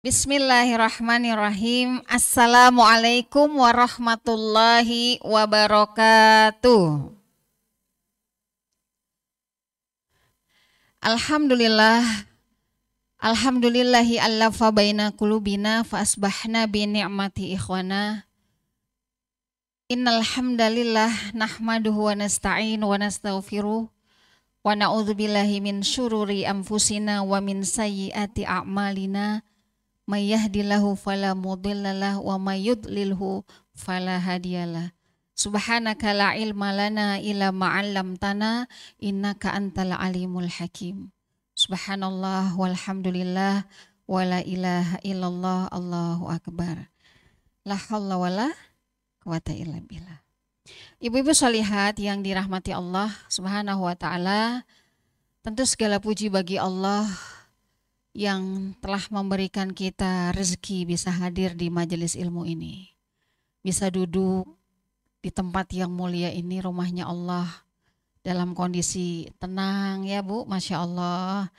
Bismillahirrahmanirrahim. Assalamualaikum warahmatullahi wabarakatuh. Alhamdulillah. Alhamdulillahi allafa baina qulubina fa asbahna bi ni'mati ikhwana. Innal hamdalillah nahmaduhu wa nasta'in wa nastaghfiruh wa na'udzubillahi min syururi anfusina wa min sayyiati a'malina. May yahdihillahu fala mudhillalah wa may yudlilhu fala hadiyalah. Subhanaka la ilma lana illa ma 'allamtana innaka antal alimul hakim. Subhanallah walhamdulillah wa la ilaha illallah Allahu akbar. La haula wala quwata illa billah. Ibu-ibu sholihat yang dirahmati Allah Subhanahu wa taala, tentu segala puji bagi Allah yang telah memberikan kita rezeki bisa hadir di majelis ilmu ini. Bisa duduk di tempat yang mulia ini, rumahnya Allah, dalam kondisi tenang ya Bu, Masya Allah.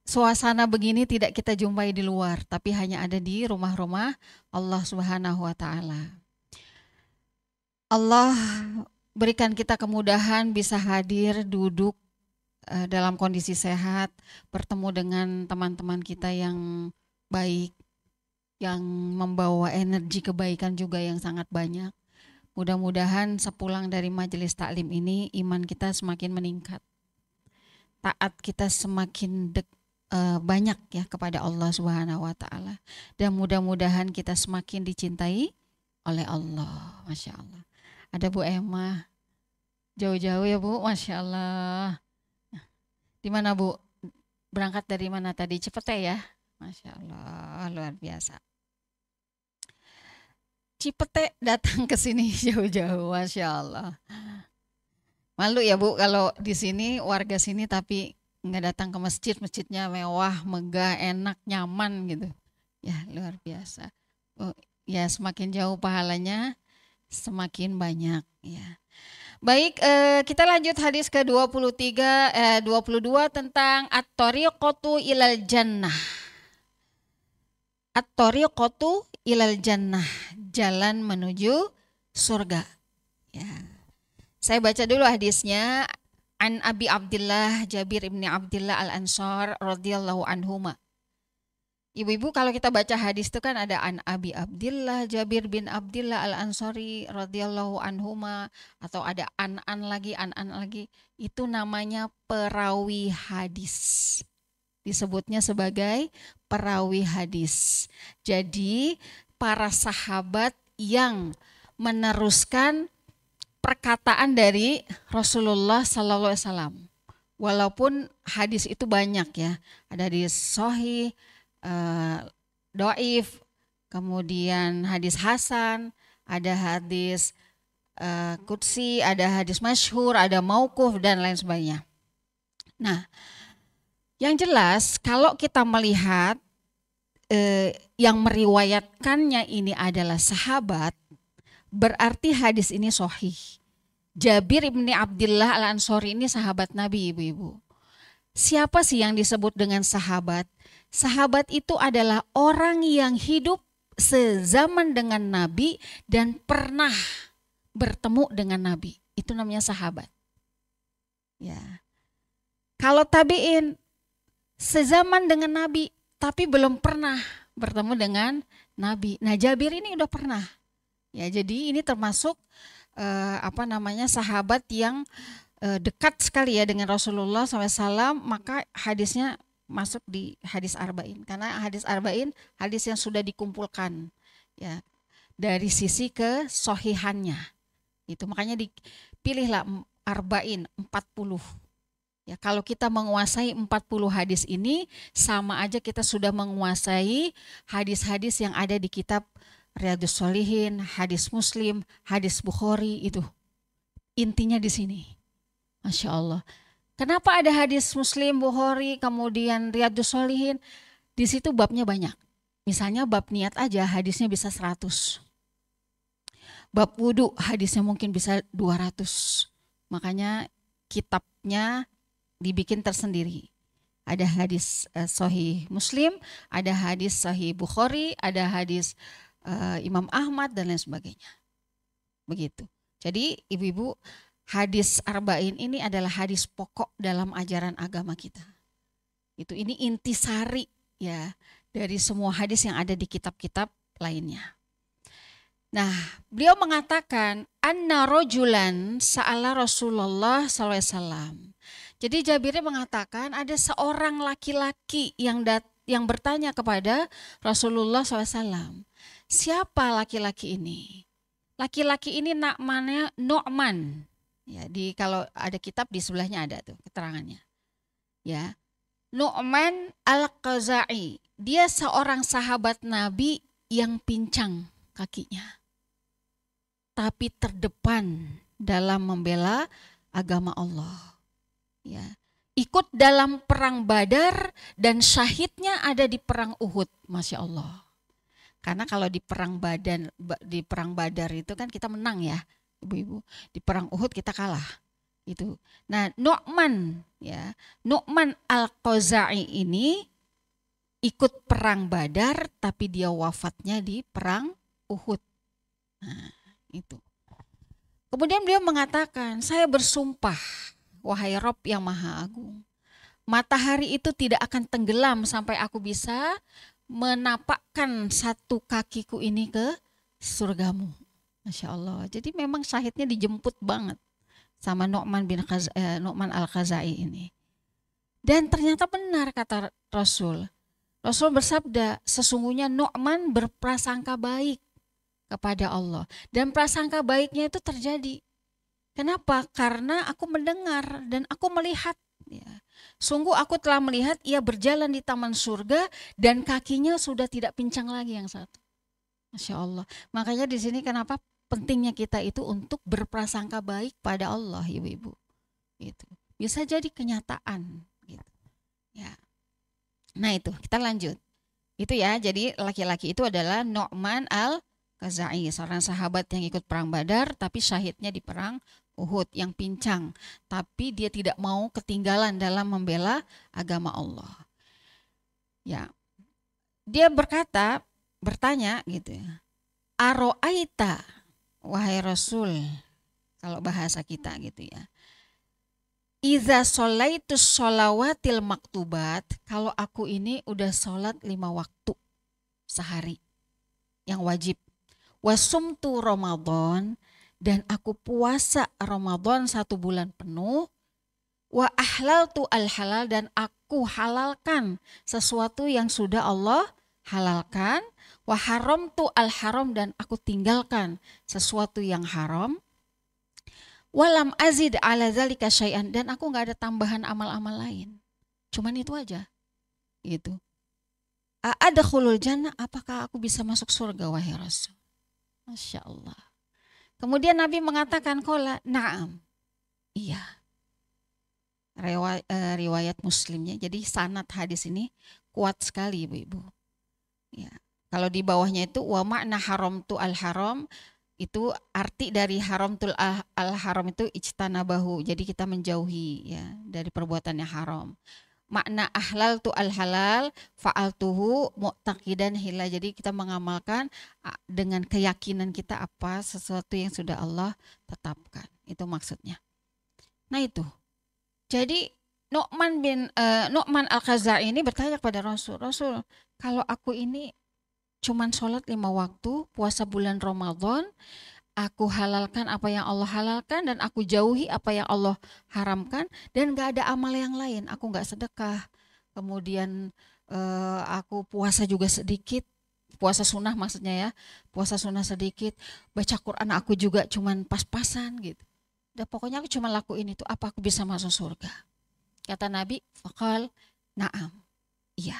Suasana begini tidak kita jumpai di luar, tapi hanya ada di rumah-rumah Allah Subhanahu wa ta'ala. Allah berikan kita kemudahan bisa hadir, duduk dalam kondisi sehat, bertemu dengan teman-teman kita yang baik, yang membawa energi kebaikan juga yang sangat banyak. Mudah-mudahan sepulang dari majelis taklim ini iman kita semakin meningkat, taat kita semakin banyak ya kepada Allah Subhanahu wa ta'ala, dan mudah-mudahan kita semakin dicintai oleh Allah. Masya Allah. Ada Bu Emma, jauh-jauh ya Bu, Masya Allah. Di mana Bu? Berangkat dari mana tadi? Cipete ya? Masya Allah, luar biasa. Cipete datang ke sini jauh-jauh, Masya Allah. Malu ya Bu kalau di sini, warga sini tapi nggak datang ke masjid, masjidnya mewah, megah, enak, nyaman gitu. Ya luar biasa. Ya semakin jauh pahalanya, semakin banyak ya. Baik, kita lanjut hadis ke-22 tentang at-thariqatu ilal jannah. At-thariqatu ilal jannah, jalan menuju surga. Ya. Saya baca dulu hadisnya. An Abi Abdillah Jabir ibni Abdillah al-Ansar radhiyallahu anhuma. Ibu-ibu kalau kita baca hadis itu kan ada an Abi Abdillah Jabir bin Abdillah al-Ansari radhiyallahu anhuma, atau ada an lagi. Itu namanya perawi hadis. Disebutnya sebagai perawi hadis. Jadi para sahabat yang meneruskan perkataan dari Rasulullah sallallahu alaihi wasallam. Walaupun hadis itu banyak ya. Ada hadis sahih, doif, kemudian hadis hasan, ada hadis qudsi, ada hadis masyhur, ada mauquf dan lain sebagainya. Nah, yang jelas kalau kita melihat yang meriwayatkannya ini adalah sahabat, berarti hadis ini sahih. Jabir ibni Abdillah al-Ansari ini sahabat Nabi, ibu-ibu. Siapa sih yang disebut dengan sahabat? Sahabat itu adalah orang yang hidup sezaman dengan Nabi dan pernah bertemu dengan Nabi. Itu namanya sahabat. Ya. Kalau tabi'in sezaman dengan Nabi tapi belum pernah bertemu dengan Nabi. Nah, Jabir ini udah pernah. Ya, jadi ini termasuk sahabat yang dekat sekali ya dengan Rasulullah SAW, maka hadisnya masuk di hadis arba'in, karena hadis arba'in hadis yang sudah dikumpulkan ya dari sisi kesohihannya. Itu makanya dipilihlah arba'in 40. Ya, kalau kita menguasai 40 hadis ini sama aja kita sudah menguasai hadis-hadis yang ada di kitab Riyadhus Shalihin, hadis Muslim, hadis Bukhari. Itu intinya di sini. Masya Allah. Kenapa ada hadis Muslim, Bukhari, kemudian Riyadhus Shalihin? Di situ babnya banyak. Misalnya bab niat aja hadisnya bisa 100. Bab wudu hadisnya mungkin bisa 200. Makanya kitabnya dibikin tersendiri. Ada hadis Sahih Muslim, ada hadis Sahih Bukhari, ada hadis Imam Ahmad dan lain sebagainya. Begitu. Jadi ibu-ibu, hadis arba'in ini adalah hadis pokok dalam ajaran agama kita. Ini intisari ya dari semua hadis yang ada di kitab-kitab lainnya. Nah, beliau mengatakan anna rojulan sa'ala Rasulullah SAW. Jadi Jabirnya mengatakan ada seorang laki-laki yang bertanya kepada Rasulullah SAW. Siapa laki-laki ini? Laki-laki ini namanya Nu'man. Ya, kalau ada kitab di sebelahnya ada tuh keterangannya. Ya. Nu'man al-Qaza'i. Dia seorang sahabat Nabi yang pincang kakinya. Tapi terdepan dalam membela agama Allah. Ya. Ikut dalam perang Badar dan syahidnya ada di perang Uhud, Masya Allah. Karena kalau di perang Badar itu kan kita menang ya, ibu-ibu. Di perang Uhud kita kalah. Itu. Nah, Nu'man al-Qaza'i ini ikut perang Badar tapi dia wafatnya di perang Uhud. Nah, itu. Kemudian beliau mengatakan, saya bersumpah wahai Rob yang Maha Agung, matahari itu tidak akan tenggelam sampai aku bisa menapakkan satu kakiku ini ke surgamu. Masya Allah. Jadi memang syahidnya dijemput banget sama Nu'man al-Qaza'i ini. Dan ternyata benar kata Rasul. Rasul bersabda, sesungguhnya Nu'man berprasangka baik kepada Allah. Dan prasangka baiknya itu terjadi. Kenapa? Karena aku mendengar dan aku melihat. Ya. Sungguh aku telah melihat ia berjalan di taman surga dan kakinya sudah tidak pincang lagi yang satu. Masya Allah. Makanya di sini kenapa pentingnya kita itu untuk berprasangka baik pada Allah, ibu-ibu. Gitu. Bisa jadi kenyataan. Gitu. Ya. Nah itu kita lanjut. Itu ya. Jadi laki-laki itu adalah Nu'man al-Qaza'i, seorang sahabat yang ikut perang Badar tapi syahidnya di perang Uhud, yang pincang, tapi dia tidak mau ketinggalan dalam membela agama Allah. Ya, dia bertanya gitu ya, aro'aita, wahai Rasul, kalau bahasa kita gitu ya, iza sholaitus sholawatil maktubat, kalau aku ini udah sholat 5 waktu sehari yang wajib, wasumtu Ramadan, dan aku puasa Ramadan 1 bulan penuh, wa ahlaltu al-halal, dan aku halalkan sesuatu yang sudah Allah halalkan, wa haramtu al-haram, dan aku tinggalkan sesuatu yang haram, walam azid ala zalika syai'an, dan aku gak ada tambahan amal-amal lain. Cuman itu aja. Gitu. Adkhulul jannah, apakah aku bisa masuk surga wahai Rasul? Masya Allah. Kemudian Nabi mengatakan qala na'am. Iya. Riwayat Muslimnya. Jadi sanad hadis ini kuat sekali ibu-ibu. Ya. Kalau di bawahnya itu wa makna haramtu al-haram, itu arti dari haramtul al-haram itu ijtanabahu. Jadi kita menjauhi ya dari perbuatan yang haram. Makna ahlaltu al-halal fa'altuhu mu'taqidan hilal. Jadi kita mengamalkan dengan keyakinan kita apa sesuatu yang sudah Allah tetapkan. Itu maksudnya. Nah itu. Jadi Nu'man al-Qaza'i ini bertanya kepada Rasul, Rasul, kalau aku ini cuman sholat 5 waktu, puasa bulan Ramadan, aku halalkan apa yang Allah halalkan dan aku jauhi apa yang Allah haramkan, dan gak ada amal yang lain. Aku gak sedekah, kemudian aku puasa juga sedikit, puasa sunnah maksudnya ya, puasa sunnah sedikit, baca Quran aku juga cuman pas-pasan gitu. Dan pokoknya aku cuma lakuin itu, apa aku bisa masuk surga? Kata Nabi, faqal na'am, iya.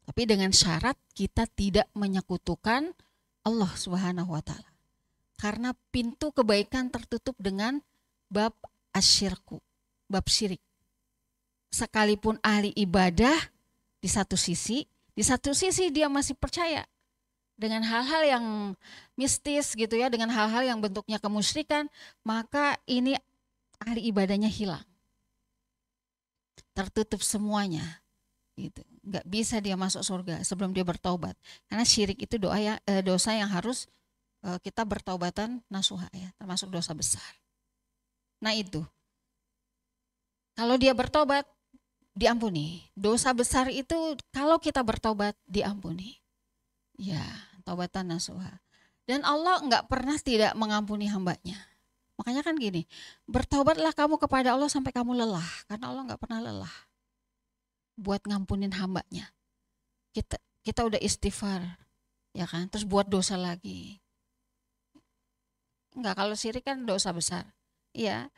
Tapi dengan syarat kita tidak menyekutukan Allah Subhanahu wa Ta'ala. Karena pintu kebaikan tertutup dengan bab asyirku, bab syirik. Sekalipun ahli ibadah di satu sisi dia masih percaya dengan hal-hal yang mistis gitu ya, dengan hal-hal yang bentuknya kemusyrikan, maka ini ahli ibadahnya hilang. tertutup semuanya. Gitu. Nggak bisa dia masuk surga sebelum dia bertobat. Karena syirik itu dosa yang harus kita bertaubatan nasuha ya, termasuk dosa besar. Nah itu, kalau dia bertobat diampuni. Dosa besar itu kalau kita bertobat diampuni. Ya, taubatan nasuha. Dan Allah nggak pernah tidak mengampuni hambanya. Makanya kan gini, bertobatlah kamu kepada Allah sampai kamu lelah, karena Allah nggak pernah lelah buat ngampunin hambanya. Kita udah istighfar, ya kan? Terus buat dosa lagi. Enggak, kalau syirik kan dosa besar. Iya,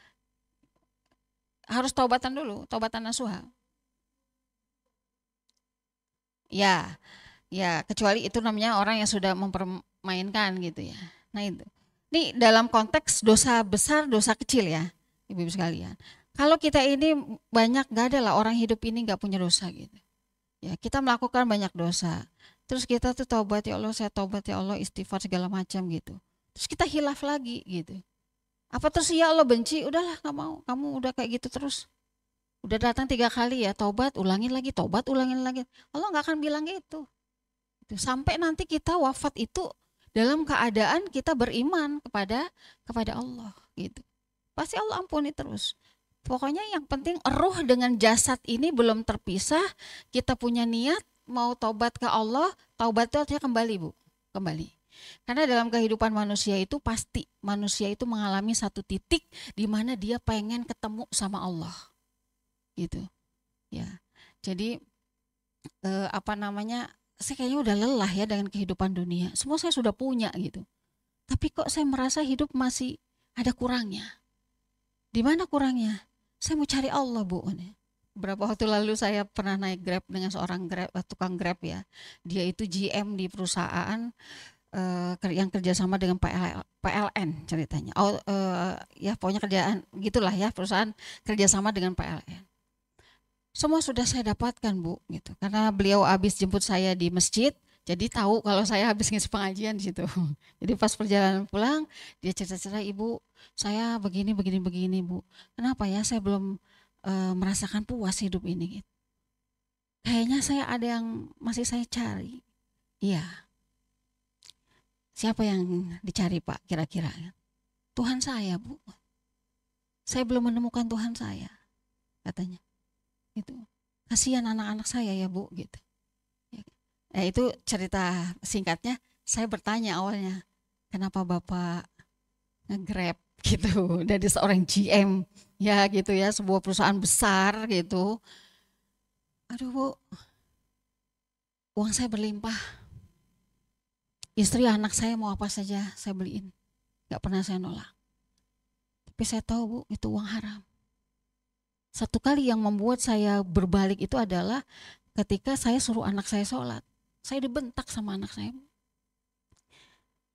harus taubatan dulu, taubatan nasuha. Ya, ya kecuali itu namanya orang yang sudah mempermainkan gitu ya. Nah itu. Ini dalam konteks dosa besar, dosa kecil ya, ibu-ibu sekalian. Kalau kita ini banyak, gak ada lah orang hidup ini gak punya dosa gitu. Ya, kita melakukan banyak dosa. Terus kita tuh taubat, ya Allah saya taubat ya Allah, istighfar segala macam gitu. Terus kita hilaf lagi gitu. Apa terus ya Allah benci, udahlah gak mau, kamu udah kayak gitu terus. Udah datang 3 kali ya, taubat, ulangin lagi, taubat, ulangin lagi. Allah gak akan bilang gitu. Sampai nanti kita wafat itu dalam keadaan kita beriman kepada Allah gitu. Pasti Allah ampuni terus. Pokoknya yang penting ruh dengan jasad ini belum terpisah, kita punya niat mau taubat ke Allah, taubat itu artinya kembali Bu, kembali. Karena dalam kehidupan manusia itu pasti manusia itu mengalami satu titik di mana dia pengen ketemu sama Allah, gitu, ya. Jadi saya kayaknya udah lelah ya dengan kehidupan dunia. Semua saya sudah punya gitu. Tapi kok saya merasa hidup masih ada kurangnya. Di mana kurangnya? Saya mau cari Allah Bu. Beberapa waktu lalu saya pernah naik Grab dengan seorang tukang Grab ya. Dia itu GM di perusahaan yang kerjasama dengan PLN ceritanya. Ya pokoknya kerjaan gitulah ya, perusahaan kerjasama dengan PLN. Semua sudah saya dapatkan Bu gitu. Karena beliau habis jemput saya di masjid, jadi tahu kalau saya habis ngisi pengajian di situ. Jadi pas perjalanan pulang, dia cerita-cerita, Ibu, saya begini Bu. Kenapa ya saya belum merasakan puas hidup ini gitu. Kayaknya saya ada yang masih saya cari. Iya. Siapa yang dicari Pak kira-kira? Tuhan saya Bu. Saya belum menemukan Tuhan saya, katanya. Gitu. Kasihan anak-anak saya ya Bu gitu. Ya, itu cerita singkatnya. Saya bertanya awalnya, kenapa Bapak nge-Grab gitu dari seorang GM ya gitu ya, sebuah perusahaan besar gitu. Aduh Bu, uang saya berlimpah. Istri anak saya mau apa saja saya beliin. Gak pernah saya nolak. Tapi saya tahu Bu, itu uang haram. Satu kali yang membuat saya berbalik itu adalah ketika saya suruh anak saya sholat. Saya dibentak sama anak saya.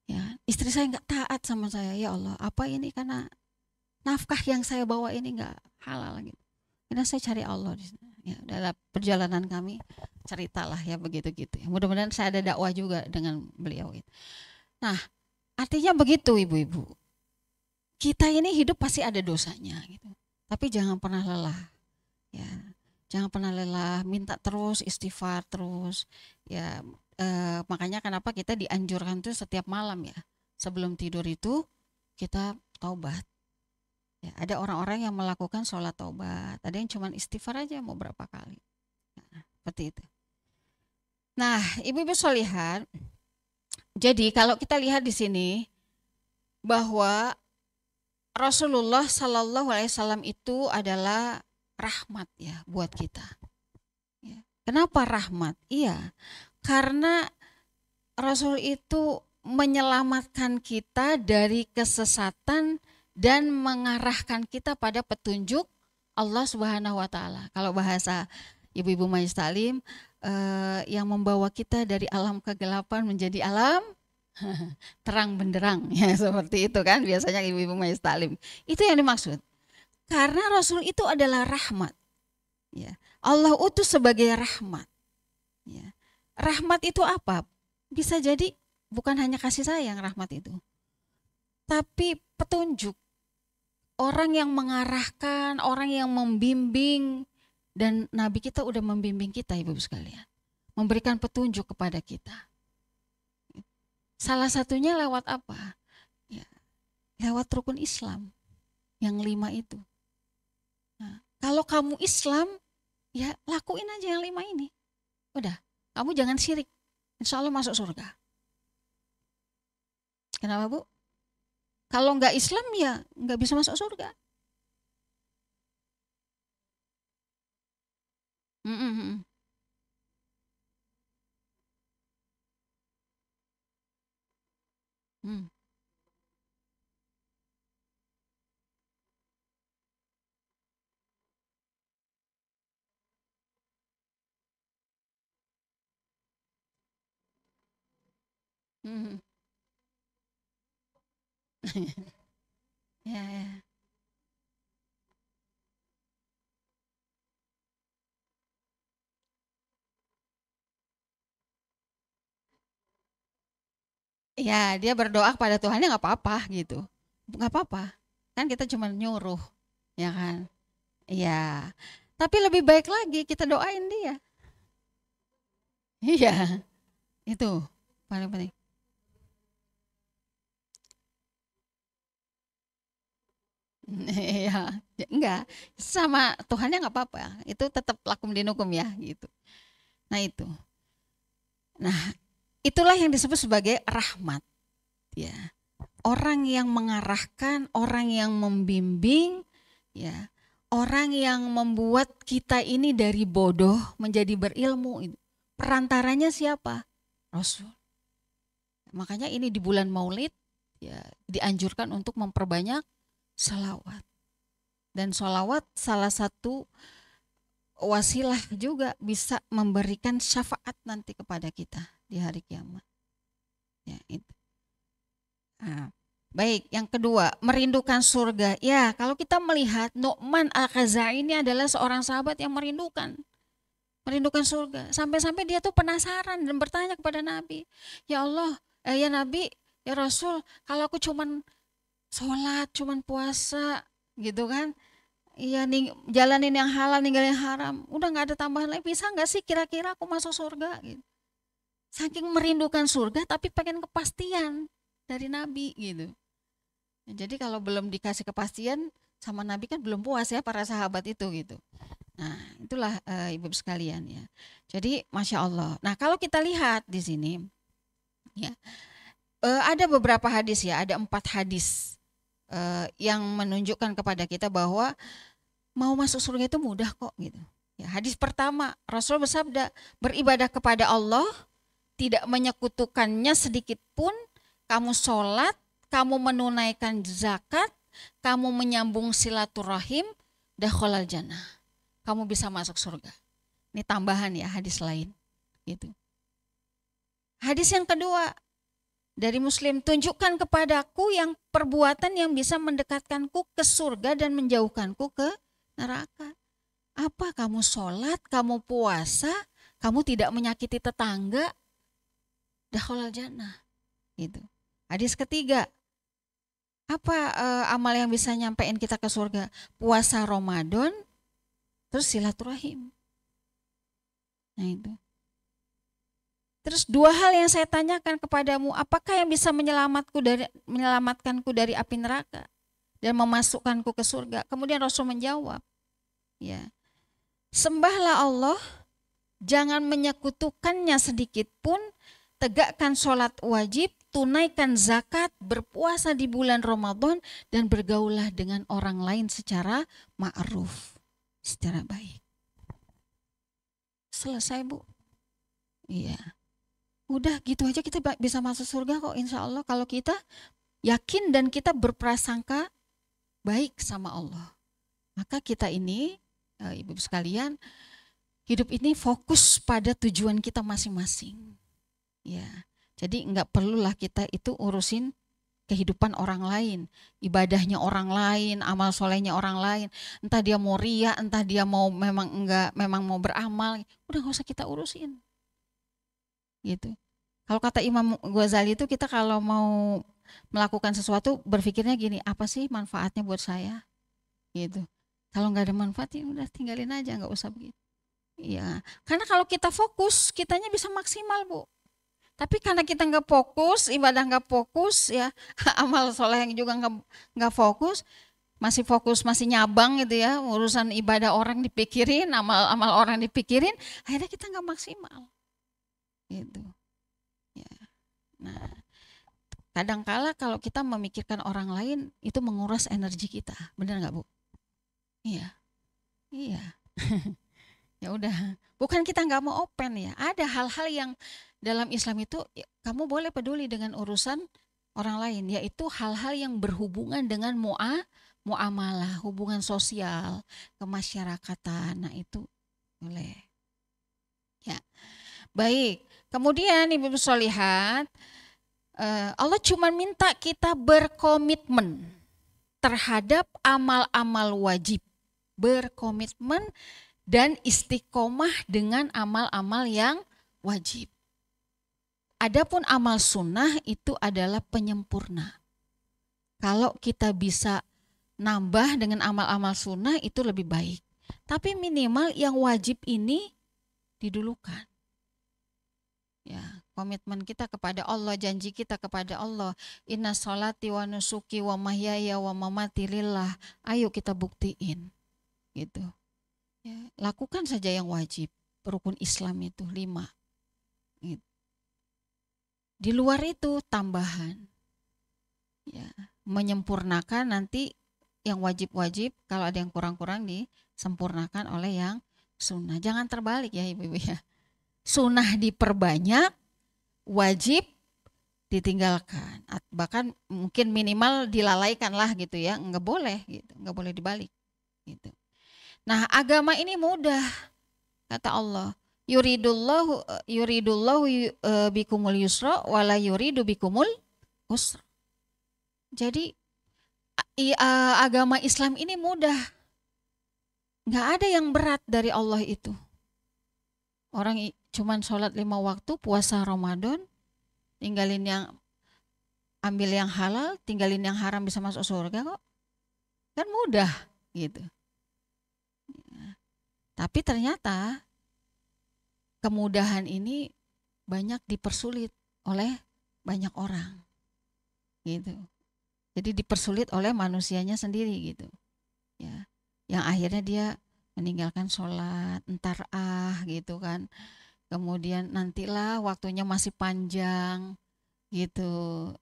Ya, istri saya nggak taat sama saya. Ya Allah, apa ini karena nafkah yang saya bawa ini nggak halal gitu. Karena saya cari Allah di sana. Ya, dalam perjalanan kami ceritalah ya begitu gitu. Ya, mudah-mudahan saya ada dakwah juga dengan beliau. Gitu. Nah, artinya begitu ibu-ibu. Kita ini hidup pasti ada dosanya gitu. Tapi jangan pernah lelah, ya, jangan pernah lelah, minta terus, istighfar terus, ya. Makanya kenapa kita dianjurkan tuh setiap malam ya, sebelum tidur itu kita taubat. Ya, ada orang-orang yang melakukan sholat taubat, ada yang cuma istighfar aja mau berapa kali, nah, seperti itu. Nah, ibu-ibu sholihat, jadi kalau kita lihat di sini bahwa Rasulullah Shallallahu Alaihi Wasallam itu adalah rahmat ya buat kita. Ya. Kenapa rahmat? Iya, karena Rasul itu menyelamatkan kita dari kesesatan dan mengarahkan kita pada petunjuk Allah Subhanahu Wa Taala. Kalau bahasa ibu-ibu Majelis Taklim, yang membawa kita dari alam kegelapan menjadi alam terang benderang ya, seperti itu kan biasanya ibu-ibu Majelis Taklim. Itu yang dimaksud. Karena Rasul itu adalah rahmat. Ya. Allah utus sebagai rahmat. Ya. Rahmat itu apa? Bisa jadi bukan hanya kasih sayang rahmat itu. Tapi petunjuk. Orang yang mengarahkan, orang yang membimbing Dan Nabi kita udah membimbing kita, Ibu sekalian, memberikan petunjuk kepada kita. Salah satunya lewat apa? Ya, lewat rukun Islam yang 5 itu. Nah, kalau kamu Islam, ya lakuin aja yang 5 ini. Udah, kamu jangan syirik. Insya Allah masuk surga. Kenapa, Bu? Kalau nggak Islam ya nggak bisa masuk surga. Mm-mm. Mm. Mm. Ya, ya. Ya, dia berdoa kepada Tuhannya nggak apa-apa gitu, nggak apa-apa. Kan kita cuma nyuruh, ya kan? Iya. Tapi lebih baik lagi kita doain dia. Iya, itu paling penting. Iya, ya, enggak sama Tuhannya nggak apa-apa. Itu tetap lakum dinukum ya gitu. Nah itu. Nah itulah yang disebut sebagai rahmat. Ya, orang yang mengarahkan, orang yang membimbing, ya, orang yang membuat kita ini dari bodoh menjadi berilmu. Perantaranya siapa? Rasul. Makanya ini di bulan Maulid ya dianjurkan untuk memperbanyak salawat. Dan salawat salah satu wasilah juga bisa memberikan syafaat nanti kepada kita di hari kiamat. Ya, itu. Nah, baik, yang kedua, merindukan surga. Ya, kalau kita melihat Nu'man Al-Khazai ini adalah seorang sahabat yang merindukan surga. Sampai-sampai dia tuh penasaran dan bertanya kepada Nabi, "Ya Allah, ya Nabi, ya Rasul, kalau aku cuman sholat, cuman puasa gitu kan, iya nih jalanin yang halal, ninggalin yang haram, udah nggak ada tambahan lagi, bisa nggak sih kira-kira aku masuk surga?" Gitu. Saking merindukan surga, tapi pengen kepastian dari Nabi gitu. Jadi kalau belum dikasih kepastian sama Nabi kan belum puas ya para sahabat itu gitu. Nah itulah ibu sekalian ya. Jadi masya Allah. Nah kalau kita lihat di sini ya ada beberapa hadis ya, ada 4 hadis yang menunjukkan kepada kita bahwa mau masuk surga itu mudah kok gitu. Ya, hadis pertama Rasul bersabda, beribadah kepada Allah tidak menyekutukannya sedikit pun, kamu sholat, kamu menunaikan zakat, kamu menyambung silaturahim, dakhalal jannah. Kamu bisa masuk surga. Ini tambahan ya hadis lain. Gitu. Hadis yang kedua dari Muslim, tunjukkan kepadaku yang perbuatan yang bisa mendekatkanku ke surga dan menjauhkanku ke neraka. Apa kamu sholat, kamu puasa, kamu tidak menyakiti tetangga, dakhalal jannah. Gitu. Hadis ketiga, apa amal yang bisa nyampein kita ke surga? Puasa Ramadan, terus silaturahim. Nah itu. Terus 2 hal yang saya tanyakan kepadamu, apakah yang bisa menyelamatkanku dari api neraka dan memasukkanku ke surga? Kemudian Rasul menjawab, ya, sembahlah Allah, jangan menyekutukannya sedikit pun, tegakkan sholat wajib, tunaikan zakat, berpuasa di bulan Ramadan, dan bergaullah dengan orang lain secara ma'ruf, secara baik. Selesai Bu. Iya. Udah gitu aja kita bisa masuk surga kok insya Allah kalau kita yakin dan kita berprasangka baik sama Allah. Maka kita ini ibu sekalian hidup ini fokus pada tujuan kita masing-masing. Ya, jadi nggak perlulah kita itu urusin kehidupan orang lain, ibadahnya orang lain, amal solehnya orang lain. Entah dia mau ria, entah dia mau memang mau beramal, udah nggak usah kita urusin. Gitu. Kalau kata Imam Ghazali itu kita kalau mau melakukan sesuatu berpikirnya gini, apa sih manfaatnya buat saya? Gitu. Kalau nggak ada manfaatnya udah tinggalin aja, nggak usah begitu. Iya, karena kalau kita fokus, kitanya bisa maksimal, Bu. Tapi karena kita nggak fokus, ibadah nggak fokus, ya amal soleh yang juga nggak fokus, masih nyabang gitu ya, urusan ibadah orang dipikirin, amal orang dipikirin, akhirnya kita nggak maksimal, gitu. Ya. Nah, kadangkala kalau kita memikirkan orang lain itu menguras energi kita, benar nggak, Bu? Iya, iya. Ya udah, bukan kita nggak mau open ya. Ada hal-hal yang dalam Islam itu kamu boleh peduli dengan urusan orang lain, yaitu hal-hal yang berhubungan dengan muamalah, hubungan sosial, kemasyarakatan. Nah, itu boleh. Ya. Baik. Kemudian Ibu Solihat, Allah cuma minta kita berkomitmen terhadap amal-amal wajib. Berkomitmen dan istiqomah dengan amal-amal yang wajib. Adapun amal sunnah itu adalah penyempurna. Kalau kita bisa nambah dengan amal-amal sunnah itu lebih baik. Tapi minimal yang wajib ini didulukan. Ya, komitmen kita kepada Allah, janji kita kepada Allah. Inna sholati wa nusuki wa mahyaya wa mamati lillah. Ayo kita buktiin. Gitu. Ya, lakukan saja yang wajib. Rukun Islam itu 5. Gitu. Di luar itu tambahan. Ya, menyempurnakan nanti yang wajib-wajib, kalau ada yang kurang-kurang disempurnakan oleh yang sunnah. Jangan terbalik ya Ibu-ibu ya. Sunnah diperbanyak, wajib ditinggalkan. Bahkan mungkin minimal dilalaikan lah gitu ya. Enggak boleh gitu, enggak boleh dibalik gitu. Nah, agama ini mudah, kata Allah. Yuridullahu bikumul yusra wala yuridu bikumul usra. Jadi agama Islam ini mudah. Nggak ada yang berat dari Allah itu. Orang cuman sholat 5 waktu, puasa Ramadan, ambil yang halal, tinggalin yang haram bisa masuk surga kok. Kan mudah gitu. Tapi ternyata kemudahan ini banyak dipersulit oleh banyak orang, gitu. Jadi dipersulit oleh manusianya sendiri, gitu. Ya, yang akhirnya dia meninggalkan sholat, entar gitu kan. Kemudian nantilah waktunya masih panjang, gitu.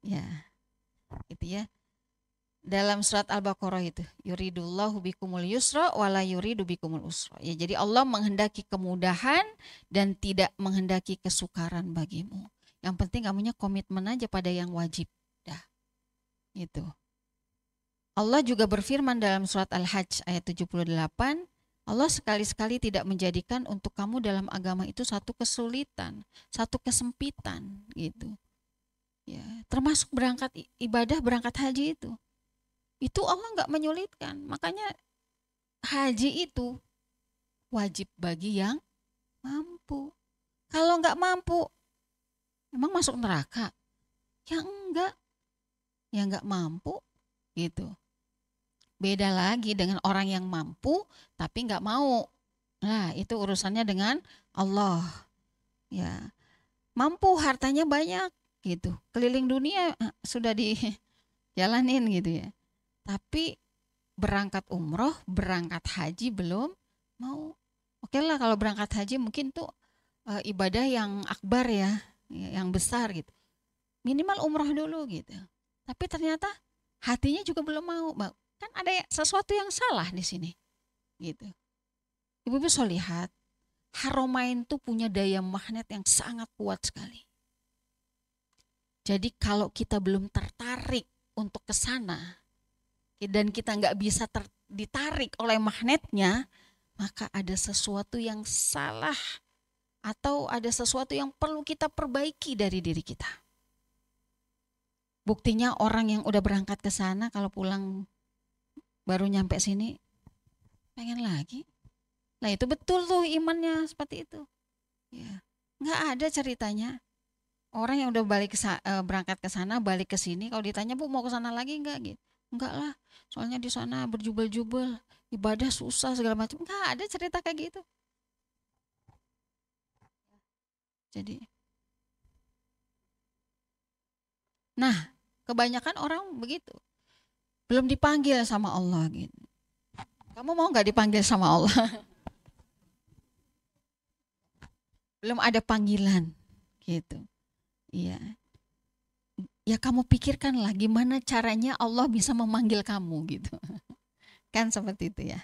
Ya, gitu ya. Dalam surat Al-Baqarah itu, yuridullahu bikumul yusra wala yuridu bikumul usra. Ya, jadi Allah menghendaki kemudahan dan tidak menghendaki kesukaran bagimu. Yang penting kamunya komitmen aja pada yang wajib. Dah. Gitu. Allah juga berfirman dalam surat Al-Hajj ayat 78, Allah sekali-sekali tidak menjadikan untuk kamu dalam agama itu satu kesulitan, satu kesempitan, gitu. Ya, termasuk berangkat ibadah, berangkat haji itu. Itu Allah nggak menyulitkan. Makanya haji itu wajib bagi yang mampu. Kalau nggak mampu, emang masuk neraka? Ya enggak. Ya nggak mampu, gitu. Beda lagi dengan orang yang mampu tapi nggak mau. Nah, itu urusannya dengan Allah. Ya, mampu, hartanya banyak, gitu. Keliling dunia sudah dijalanin, gitu ya. Tapi berangkat umroh, berangkat haji belum mau. Oke lah kalau berangkat haji mungkin tuh ibadah yang akbar ya, yang besar gitu. Minimal umroh dulu gitu. Tapi ternyata hatinya juga belum mau. Kan ada sesuatu yang salah di sini. Gitu. Ibu-ibu solihat, Haramain tuh punya daya magnet yang sangat kuat sekali. Jadi kalau kita belum tertarik untuk ke sana, dan kita nggak bisa ditarik oleh magnetnya, maka ada sesuatu yang salah atau ada sesuatu yang perlu kita perbaiki dari diri kita. Buktinya orang yang udah berangkat ke sana kalau pulang baru nyampe sini pengen lagi. Nah itu betul tuh imannya seperti itu. Ya, nggak ada ceritanya orang yang udah berangkat ke sana balik ke sini kalau ditanya Bu mau ke sana lagi nggak gitu. Enggak lah, soalnya di sana berjubel-jubel, ibadah susah segala macam. Enggak ada cerita kayak gitu. Jadi, nah, kebanyakan orang begitu. Belum dipanggil sama Allah gitu. Kamu mau nggak dipanggil sama Allah? Belum ada panggilan gitu. Iya. Ya kamu pikirkanlah gimana caranya Allah bisa memanggil kamu gitu. Kan seperti itu ya.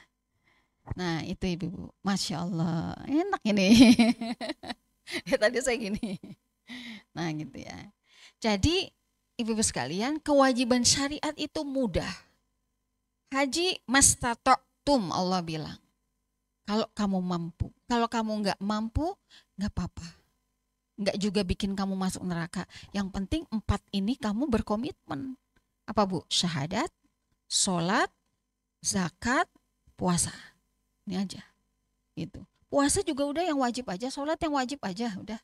Nah itu ibu-ibu. Masya Allah. Enak ini. Ya, tadi saya gini. Nah gitu ya. Jadi ibu-ibu sekalian, kewajiban syariat itu mudah. Haji mastata'tum Allah bilang. Kalau kamu mampu. Kalau kamu nggak mampu, nggak apa-apa. Nggak juga bikin kamu masuk neraka. Yang penting 4 ini kamu berkomitmen. Apa Bu? Syahadat, sholat, zakat, puasa. Ini aja. Gitu. Puasa juga udah yang wajib aja, sholat yang wajib aja, udah.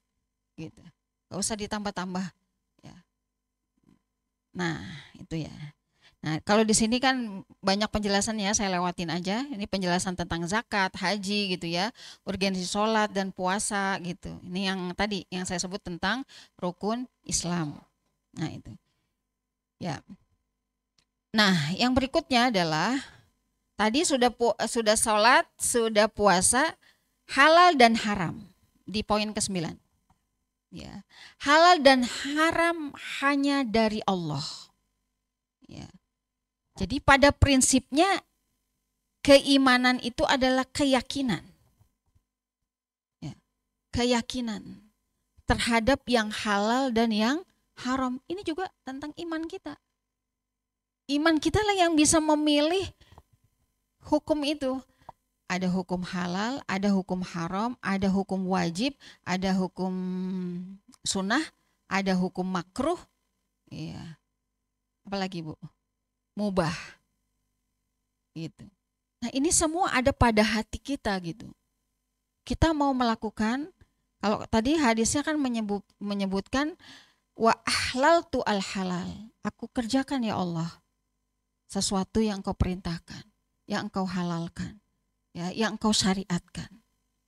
Gitu. Gak usah ditambah-tambah. Ya. Nah, itu ya. Nah, kalau di sini kan banyak penjelasan ya, saya lewatin aja. Ini penjelasan tentang zakat, haji gitu ya, urgensi sholat dan puasa gitu. Ini yang tadi yang saya sebut tentang rukun Islam. Nah, itu. Ya. Nah, yang berikutnya adalah tadi sudah sholat, sudah puasa, halal dan haram di poin ke-9. Ya. Halal dan haram hanya dari Allah. Ya. Jadi pada prinsipnya keimanan itu adalah keyakinan. Ya. Keyakinan terhadap yang halal dan yang haram. Ini juga tentang iman kita. Iman kita lah yang bisa memilih hukum itu. Ada hukum halal, ada hukum haram, ada hukum wajib, ada hukum sunnah, ada hukum makruh. Iya. Apalagi Bu? Mubah. Gitu. Nah, ini semua ada pada hati kita gitu. Kita mau melakukan, kalau tadi hadisnya kan menyebutkan wa ahlaltu al halal. Aku kerjakan ya Allah sesuatu yang Engkau perintahkan, yang Engkau halalkan, ya, yang Engkau syariatkan.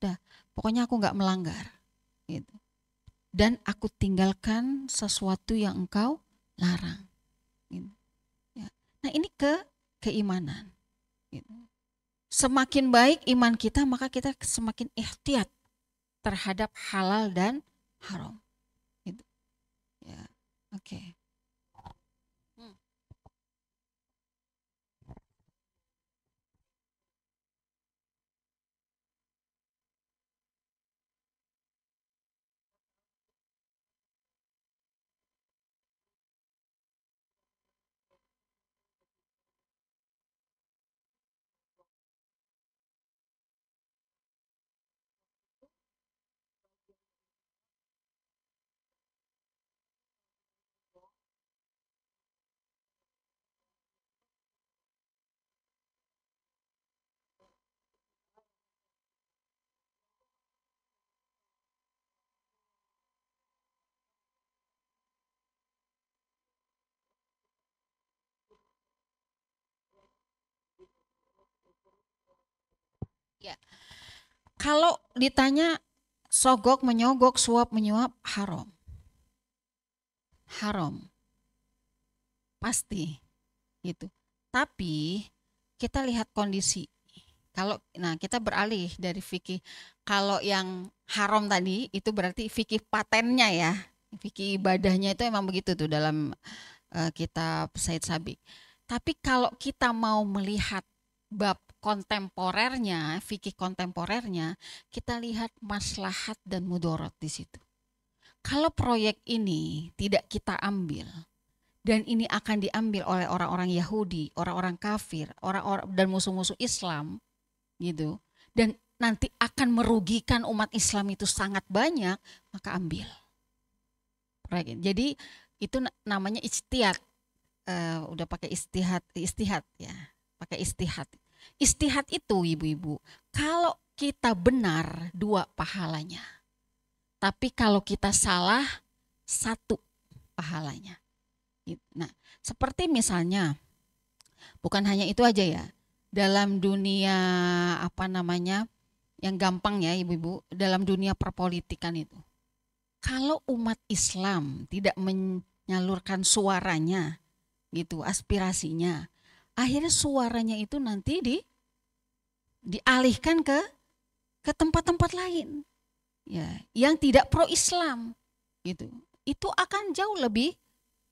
Dah, pokoknya aku nggak melanggar. Gitu. Dan aku tinggalkan sesuatu yang Engkau larang. Gitu. Ya. Nah, ini keimanan. Gitu. Semakin baik iman kita, maka kita semakin ihtiyat terhadap halal dan haram. Gitu. Ya, oke. Ya, kalau ditanya sogok menyogok, suap menyuap, haram. Haram. Pasti gitu. Tapi kita lihat kondisi. Kalau kita beralih dari fikih, kalau yang haram tadi itu berarti fikih patennya ya. Fikih ibadahnya itu emang begitu tuh dalam kitab Said Sabiq. Tapi kalau kita mau melihat bab kontemporernya, fikih kontemporernya, kita lihat maslahat dan mudarat di situ. Kalau proyek ini tidak kita ambil dan ini akan diambil oleh orang-orang Yahudi, orang-orang kafir, orang-orang dan musuh-musuh Islam, gitu, dan nanti akan merugikan umat Islam itu sangat banyak, maka ambil. Jadi itu namanya ijtihad. Udah pakai istihad ya, pakai istihad. Istihad itu ibu-ibu, kalau kita benar 2 pahalanya, tapi kalau kita salah 1 pahalanya. Nah, seperti misalnya Bukan hanya itu aja ya. Dalam dunia apa namanya, yang gampang ya ibu-ibu, dalam dunia perpolitikan itu. Kalau umat Islam tidak menyalurkan suaranya gitu, aspirasinya, akhirnya suaranya itu nanti dialihkan ke tempat-tempat lain. Ya, yang tidak pro Islam gitu. Itu akan jauh lebih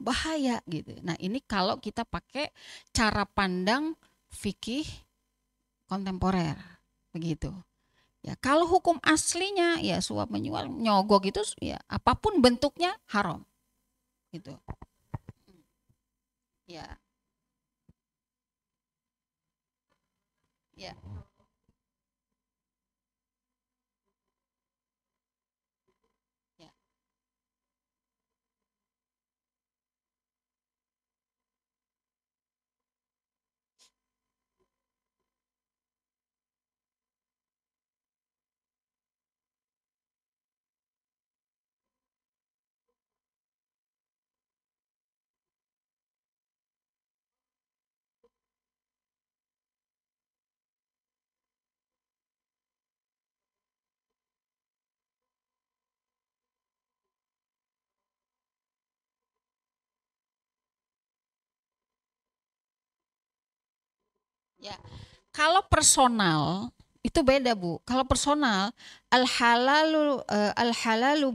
bahaya gitu. Nah, ini kalau kita pakai cara pandang fikih kontemporer begitu. Ya, kalau hukum aslinya ya suap menyuap nyogok itu ya apapun bentuknya haram. Gitu. Ya. Ya. Ya. Ya. Kalau personal itu beda Bu. Kalau personal al halalu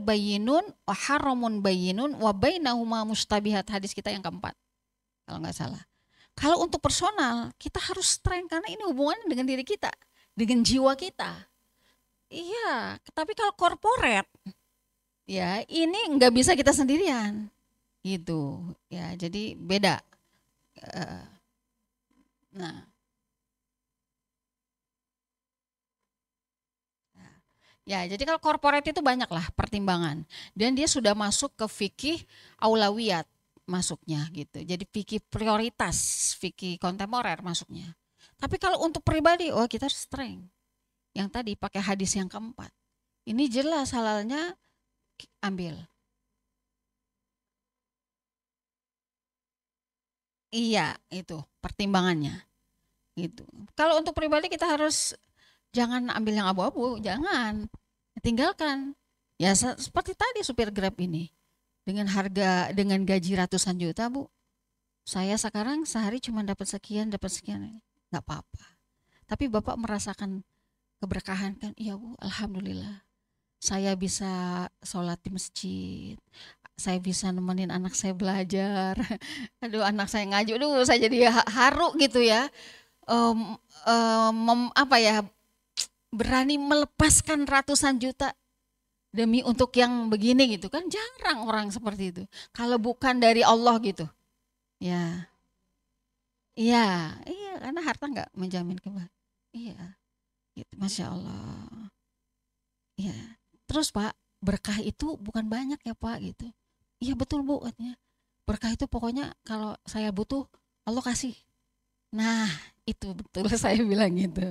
bayyinun wa haramun bayyinun wa bainahuma mustabihat, hadis kita yang keempat kalau nggak salah. Kalau untuk personal kita harus strength karena ini hubungannya dengan diri kita, dengan jiwa kita. Iya, tapi kalau corporate ya ini nggak bisa kita sendirian gitu. Ya, jadi beda. Eh, Nah, ya, jadi kalau corporate itu banyak lah pertimbangan dan dia sudah masuk ke fikih aulawiyat masuknya gitu. Jadi fikih prioritas, fikih kontemporer masuknya. Tapi kalau untuk pribadi, oh kita harus strength. Yang tadi pakai hadis yang keempat. Ini jelas halalnya ambil. Iya, itu pertimbangannya gitu. Kalau untuk pribadi kita harus jangan ambil yang abu-abu, jangan. Tinggalkan. Ya seperti tadi supir Grab ini. Dengan gaji ratusan juta Bu, saya sekarang sehari cuma dapat sekian, nggak apa-apa. Tapi Bapak merasakan keberkahan kan? Iya Bu, alhamdulillah. Saya bisa sholat di masjid, saya bisa nemenin anak saya belajar. Aduh anak saya ngaji, aduh saya jadi haru gitu ya. Apa ya, berani melepaskan ratusan juta demi untuk yang begini gitu kan, jarang orang seperti itu. Kalau bukan dari Allah gitu. Ya, iya, iya karena harta nggak menjamin kebahagiaan. Iya, gitu. Masya Allah. Iya. Terus Pak, berkah itu bukan banyak ya Pak gitu. Iya betul Bu katanya. Berkah itu pokoknya kalau saya butuh Allah kasih. Nah, itu betul saya bilang gitu.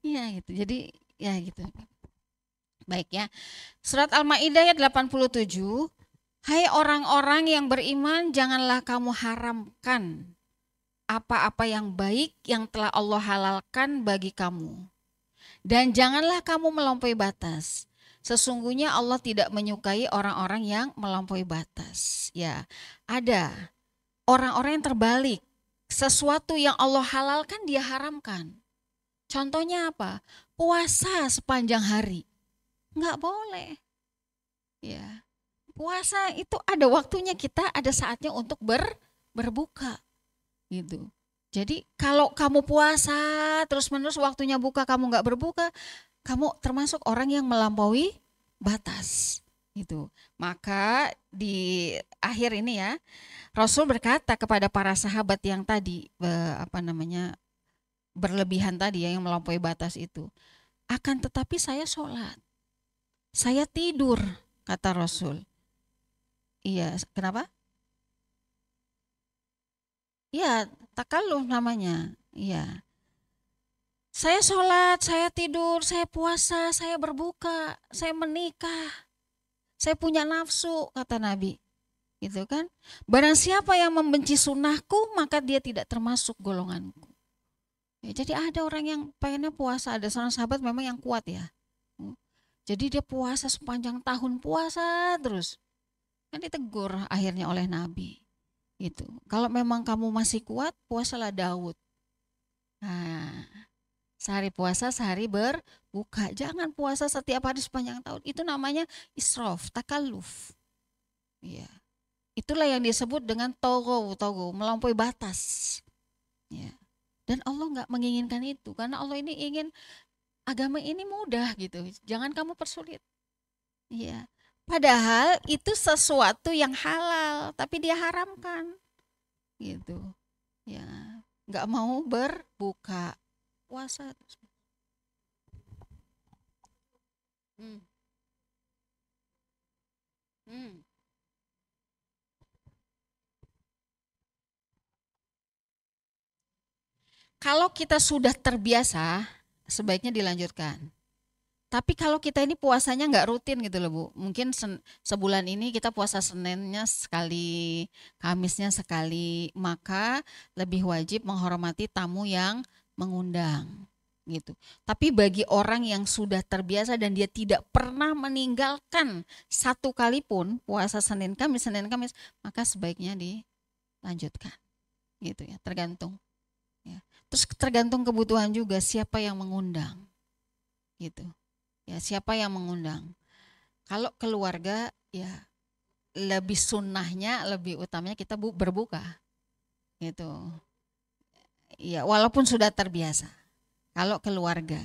Iya gitu. Jadi ya gitu. Baik ya. Surat Al-Maidah ayat 87. Hai orang-orang yang beriman, janganlah kamu haramkan apa-apa yang baik yang telah Allah halalkan bagi kamu. Dan janganlah kamu melampaui batas. Sesungguhnya Allah tidak menyukai orang-orang yang melampaui batas. Ya, ada orang-orang yang terbalik. Sesuatu yang Allah halalkan dia haramkan. Contohnya apa? Puasa sepanjang hari. Nggak boleh. Ya. Puasa itu ada waktunya, kita ada saatnya untuk berbuka gitu. Jadi kalau kamu puasa terus-menerus waktunya buka kamu nggak berbuka, kamu termasuk orang yang melampaui batas gitu. Maka di akhir ini ya, Rasul berkata kepada para sahabat yang tadi apa namanya berlebihan tadi ya, yang melampaui batas itu, akan tetapi saya sholat, saya tidur, kata Rasul. Iya, kenapa? Iya, takalluf namanya. Iya. Saya sholat, saya tidur, saya puasa, saya berbuka, saya menikah, saya punya nafsu, kata Nabi. gitu kan. Barang siapa yang membenci sunnahku maka dia tidak termasuk golonganku. Ya, jadi ada orang yang pengennya puasa, ada seorang sahabat memang yang kuat ya. Jadi dia puasa sepanjang tahun, puasa terus. Kan ditegur akhirnya oleh Nabi. Gitu. Kalau memang kamu masih kuat, puasalah Daud. Nah, sehari puasa, sehari berbuka. Jangan puasa setiap hari sepanjang tahun. Itu namanya israf, takalluf. Ya. Itulah yang disebut dengan togo, melampaui batas. Ya. Dan Allah nggak menginginkan itu, karena Allah ini ingin agama ini mudah gitu. Jangan kamu persulit. Iya. Padahal itu sesuatu yang halal, tapi dia haramkan. Gitu. Ya. Nggak mau berbuka puasa. Hmm. Hmm. Kalau kita sudah terbiasa, sebaiknya dilanjutkan. Tapi kalau kita ini puasanya nggak rutin gitu loh Bu, mungkin sebulan ini kita puasa Seninnya sekali, Kamisnya sekali, maka lebih wajib menghormati tamu yang mengundang gitu. Tapi bagi orang yang sudah terbiasa dan dia tidak pernah meninggalkan satu kali pun puasa Senin Kamis, maka sebaiknya dilanjutkan gitu ya, tergantung. Ya. Terus tergantung kebutuhan juga siapa yang mengundang gitu. Ya, siapa yang mengundang. Kalau keluarga ya lebih sunnahnya, lebih utamanya kita berbuka gitu. Ya, walaupun sudah terbiasa. Kalau keluarga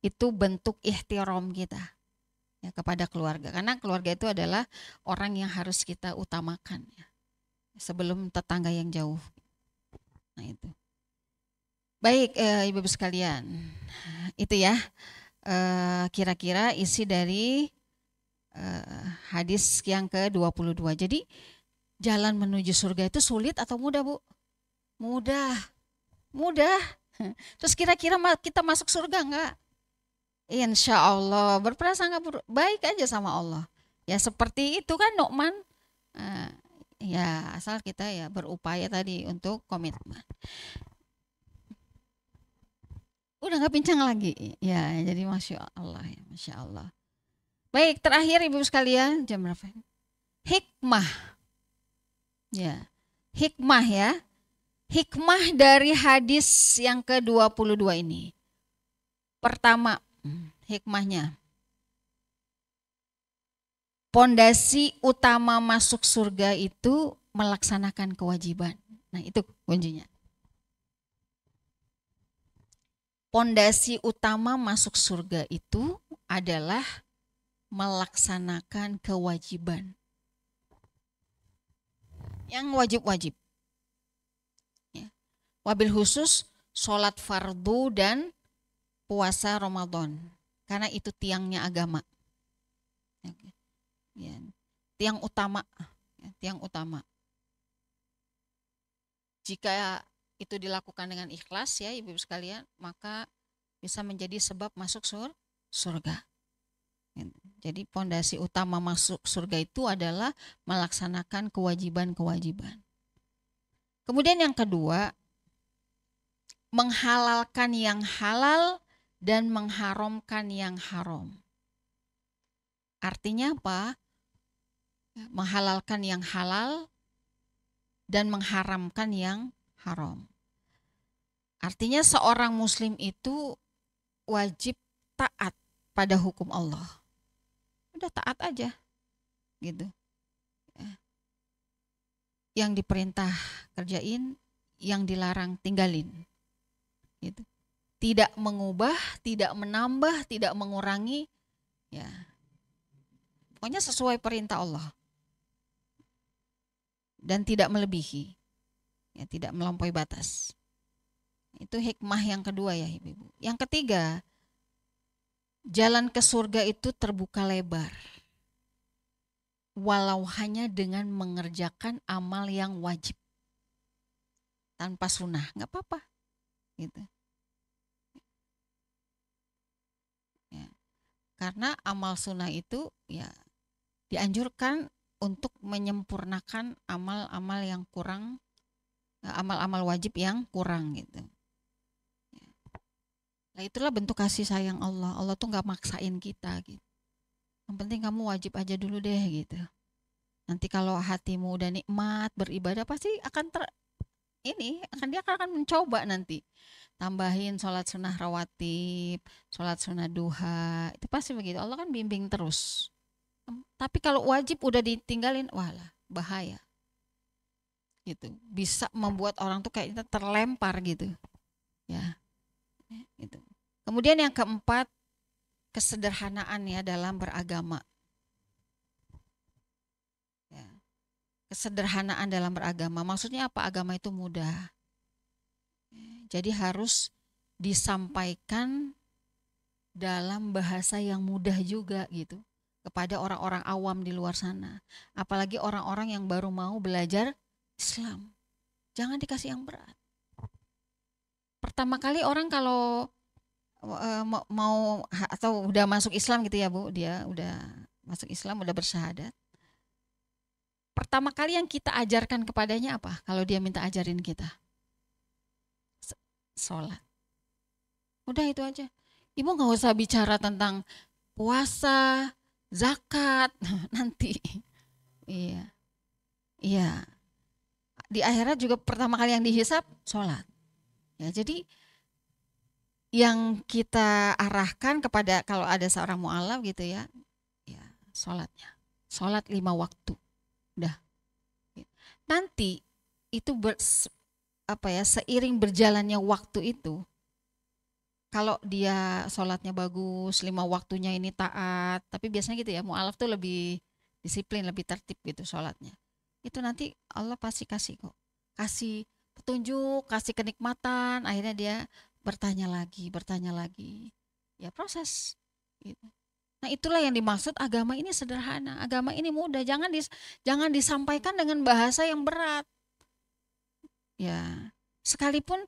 itu bentuk ihtiram kita ya kepada keluarga. Karena keluarga itu adalah orang yang harus kita utamakan ya. Sebelum tetangga yang jauh. Nah, itu. Baik, Ibu-ibu sekalian. Itu ya. Kira-kira isi dari hadis yang ke-22. Jadi jalan menuju surga itu sulit atau mudah Bu? Mudah, mudah. Terus kira-kira kita masuk surga enggak? Insya Allah berprasangka baik aja sama Allah. Ya seperti itu kan Nu'man. Uh, ya asal kita ya berupaya tadi untuk komitmen. Udah nggak pincang lagi. Ya jadi Masya Allah ya, Masya Allah. Baik, terakhir Ibu sekalian, jam berapa? Hikmah. Ya. Hikmah ya. Hikmah dari hadis yang ke-22 ini. Pertama, hikmahnya. Pondasi utama masuk surga itu melaksanakan kewajiban. Nah, itu kuncinya. Pondasi utama masuk surga itu adalah melaksanakan kewajiban. Yang wajib-wajib. Ya. Wabil khusus sholat fardu dan puasa Ramadan. Karena itu tiangnya agama. Ya. Tiang utama. Ya, tiang utama. Jika itu dilakukan dengan ikhlas ya ibu-ibu sekalian, maka bisa menjadi sebab masuk surga. Jadi pondasi utama masuk surga itu adalah melaksanakan kewajiban-kewajiban. Kemudian yang kedua, menghalalkan yang halal dan mengharamkan yang haram. Artinya apa? Menghalalkan yang halal dan mengharamkan yang haram. Artinya seorang muslim itu wajib taat pada hukum Allah. Udah taat aja gitu. Yang diperintah kerjain, yang dilarang tinggalin. Gitu. Tidak mengubah, tidak menambah, tidak mengurangi, ya. Pokoknya sesuai perintah Allah. Dan tidak melebihi. Ya, tidak melampaui batas. Itu hikmah yang kedua ya Ibu. Yang ketiga, jalan ke surga itu terbuka lebar. Walau hanya dengan mengerjakan amal yang wajib. Tanpa sunnah, nggak apa-apa. Gitu. Ya. Karena amal sunnah itu ya dianjurkan untuk menyempurnakan amal-amal yang kurang, amal-amal wajib yang kurang gitu. Nah itulah bentuk kasih sayang Allah. Allah tuh nggak maksain kita gitu. Yang penting kamu wajib aja dulu deh gitu. Nanti kalau hatimu udah nikmat beribadah pasti akan dia akan mencoba nanti. Tambahin sholat sunnah rawatib, sholat sunnah duha, itu pasti begitu. Allah kan bimbing terus. Tapi kalau wajib udah ditinggalin, walah bahaya. Gitu. Bisa membuat orang tuh kayaknya terlempar gitu. Ya, gitu. Kemudian yang keempat, kesederhanaan ya dalam beragama. Ya. Kesederhanaan dalam beragama. Maksudnya apa? Agama itu mudah. Jadi harus disampaikan dalam bahasa yang mudah juga gitu kepada orang-orang awam di luar sana. Apalagi orang-orang yang baru mau belajar Islam. Jangan dikasih yang berat. Pertama kali orang kalau mau atau udah masuk Islam gitu ya Bu, dia udah masuk Islam, udah bersyahadat. Pertama kali yang kita ajarkan kepadanya apa? Kalau dia minta ajarin kita, sholat. Udah itu aja. Ibu nggak usah bicara tentang puasa, zakat, nanti. Iya, iya. Di akhirat juga pertama kali yang dihisap sholat. Ya, jadi yang kita arahkan kepada kalau ada seorang mu'alaf gitu ya, ya sholatnya, sholat 5 waktu, udah. Nanti itu seiring berjalannya waktu itu, kalau dia sholatnya bagus, 5 waktunya ini taat, tapi biasanya gitu ya, mu'alaf tuh lebih disiplin, lebih tertib gitu sholatnya. Itu nanti Allah pasti kasih kok, kasih petunjuk, kasih kenikmatan, akhirnya dia bertanya lagi, ya proses. Gitu. Nah itulah yang dimaksud agama ini sederhana, agama ini mudah, jangan disampaikan dengan bahasa yang berat. Ya, sekalipun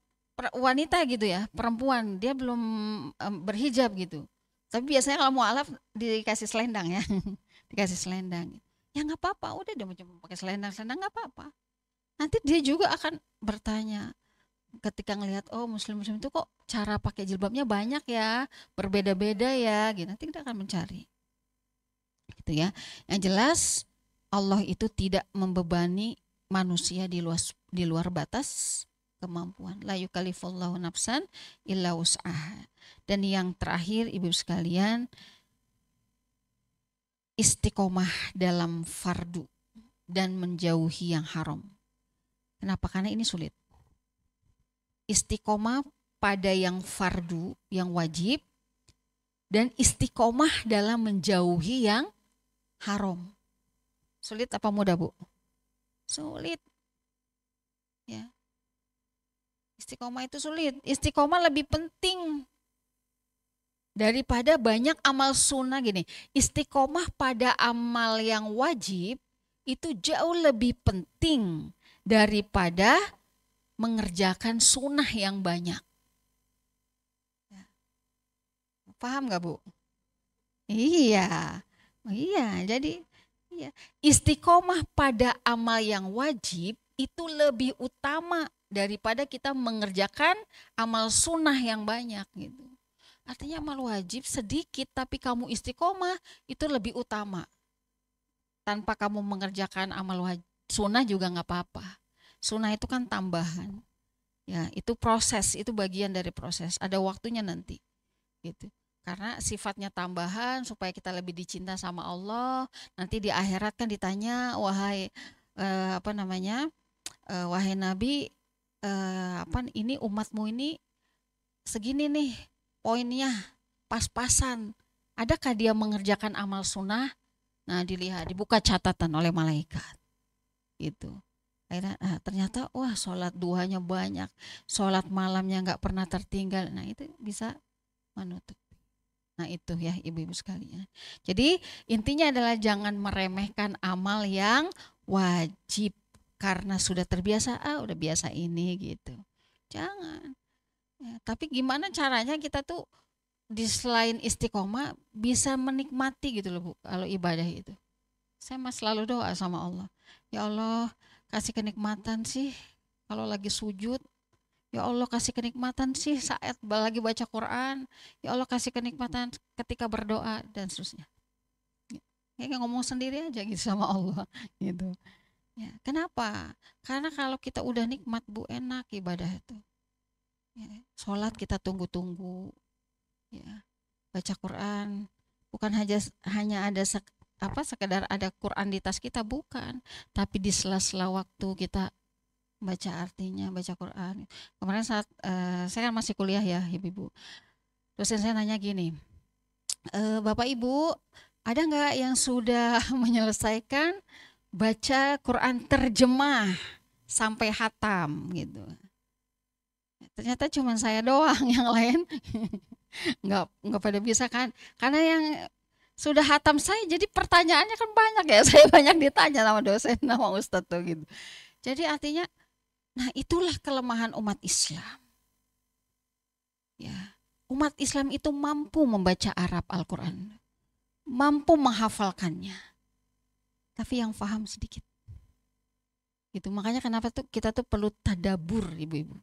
wanita gitu ya, perempuan dia belum berhijab gitu. Tapi biasanya kalau mualaf dikasih selendang ya, dikasih selendang. Ya nggak apa-apa, udah dia cuma pakai selendang nggak apa-apa. Nanti dia juga akan bertanya ketika ngelihat oh muslim-muslim itu kok cara pakai jilbabnya banyak ya, berbeda-beda ya, gitu. Nanti kita akan mencari. Gitu ya. Yang jelas Allah itu tidak membebani manusia di luar batas kemampuan. La yukallifullahu nafsan illa wus'aha. Dan yang terakhir Ibu sekalian, istiqomah dalam fardu dan menjauhi yang haram. Kenapa? Karena ini sulit. Istiqomah pada yang fardu, yang wajib, dan istiqomah dalam menjauhi yang haram. Sulit apa mudah, Bu? Sulit. Ya. Istiqomah itu sulit. Istiqomah lebih penting daripada banyak amal sunnah gini. Istiqomah pada amal yang wajib itu jauh lebih penting daripada mengerjakan sunnah yang banyak. Paham nggak Bu? Iya, jadi iya. Istiqomah pada amal yang wajib itu lebih utama daripada kita mengerjakan amal sunnah yang banyak gitu. Artinya amal wajib sedikit tapi kamu istiqomah itu lebih utama. Tanpa kamu mengerjakan amal sunnah juga nggak apa-apa. Sunnah itu kan tambahan. Ya, itu proses, itu bagian dari proses. Ada waktunya nanti. Gitu. Karena sifatnya tambahan supaya kita lebih dicinta sama Allah. Nanti di akhirat kan ditanya, wahai wahai Nabi, ini umatmu ini segini nih poinnya, pas-pasan. Adakah dia mengerjakan amal sunnah? Nah dilihat, dibuka catatan oleh malaikat. Gitu. Akhirnya, ternyata wah sholat duhanya banyak, sholat malamnya nggak pernah tertinggal. Nah itu bisa menutup. Nah itu ya ibu-ibu sekalian. Jadi intinya adalah jangan meremehkan amal yang wajib karena sudah terbiasa, udah biasa ini gitu. Jangan. Ya, tapi gimana caranya kita tuh di selain istiqomah bisa menikmati gitu loh Bu, kalau ibadah itu. Saya mah selalu doa sama Allah. Ya Allah, kasih kenikmatan sih kalau lagi sujud. Ya Allah kasih kenikmatan sih saat lagi baca Quran. Ya Allah kasih kenikmatan ketika berdoa dan seterusnya. Kayak ngomong sendiri aja gitu sama Allah gitu. Ya, kenapa? Karena kalau kita udah nikmat Bu, enak ibadah itu. Ya, sholat kita tunggu-tunggu. Ya, baca Quran bukan hanya ada sekedar ada Quran di tas kita, bukan, tapi di sela-sela waktu kita baca artinya, baca Quran. Kemarin saat saya kan masih kuliah ya ibu-ibu, dosen saya nanya gini, Bapak Ibu ada nggak yang sudah menyelesaikan baca Quran terjemah sampai hatam gitu. Ternyata cuma saya doang, yang lain nggak pada bisa kan, karena yang sudah hatam saya, jadi pertanyaannya kan banyak ya, saya banyak ditanya sama dosen sama ustadz tuh gitu. Jadi artinya, nah itulah kelemahan umat Islam ya. Umat Islam itu mampu membaca Arab Al-Quran, mampu menghafalkannya, tapi yang paham sedikit gitu. Makanya kenapa tuh kita tuh perlu tadabur ibu-ibu,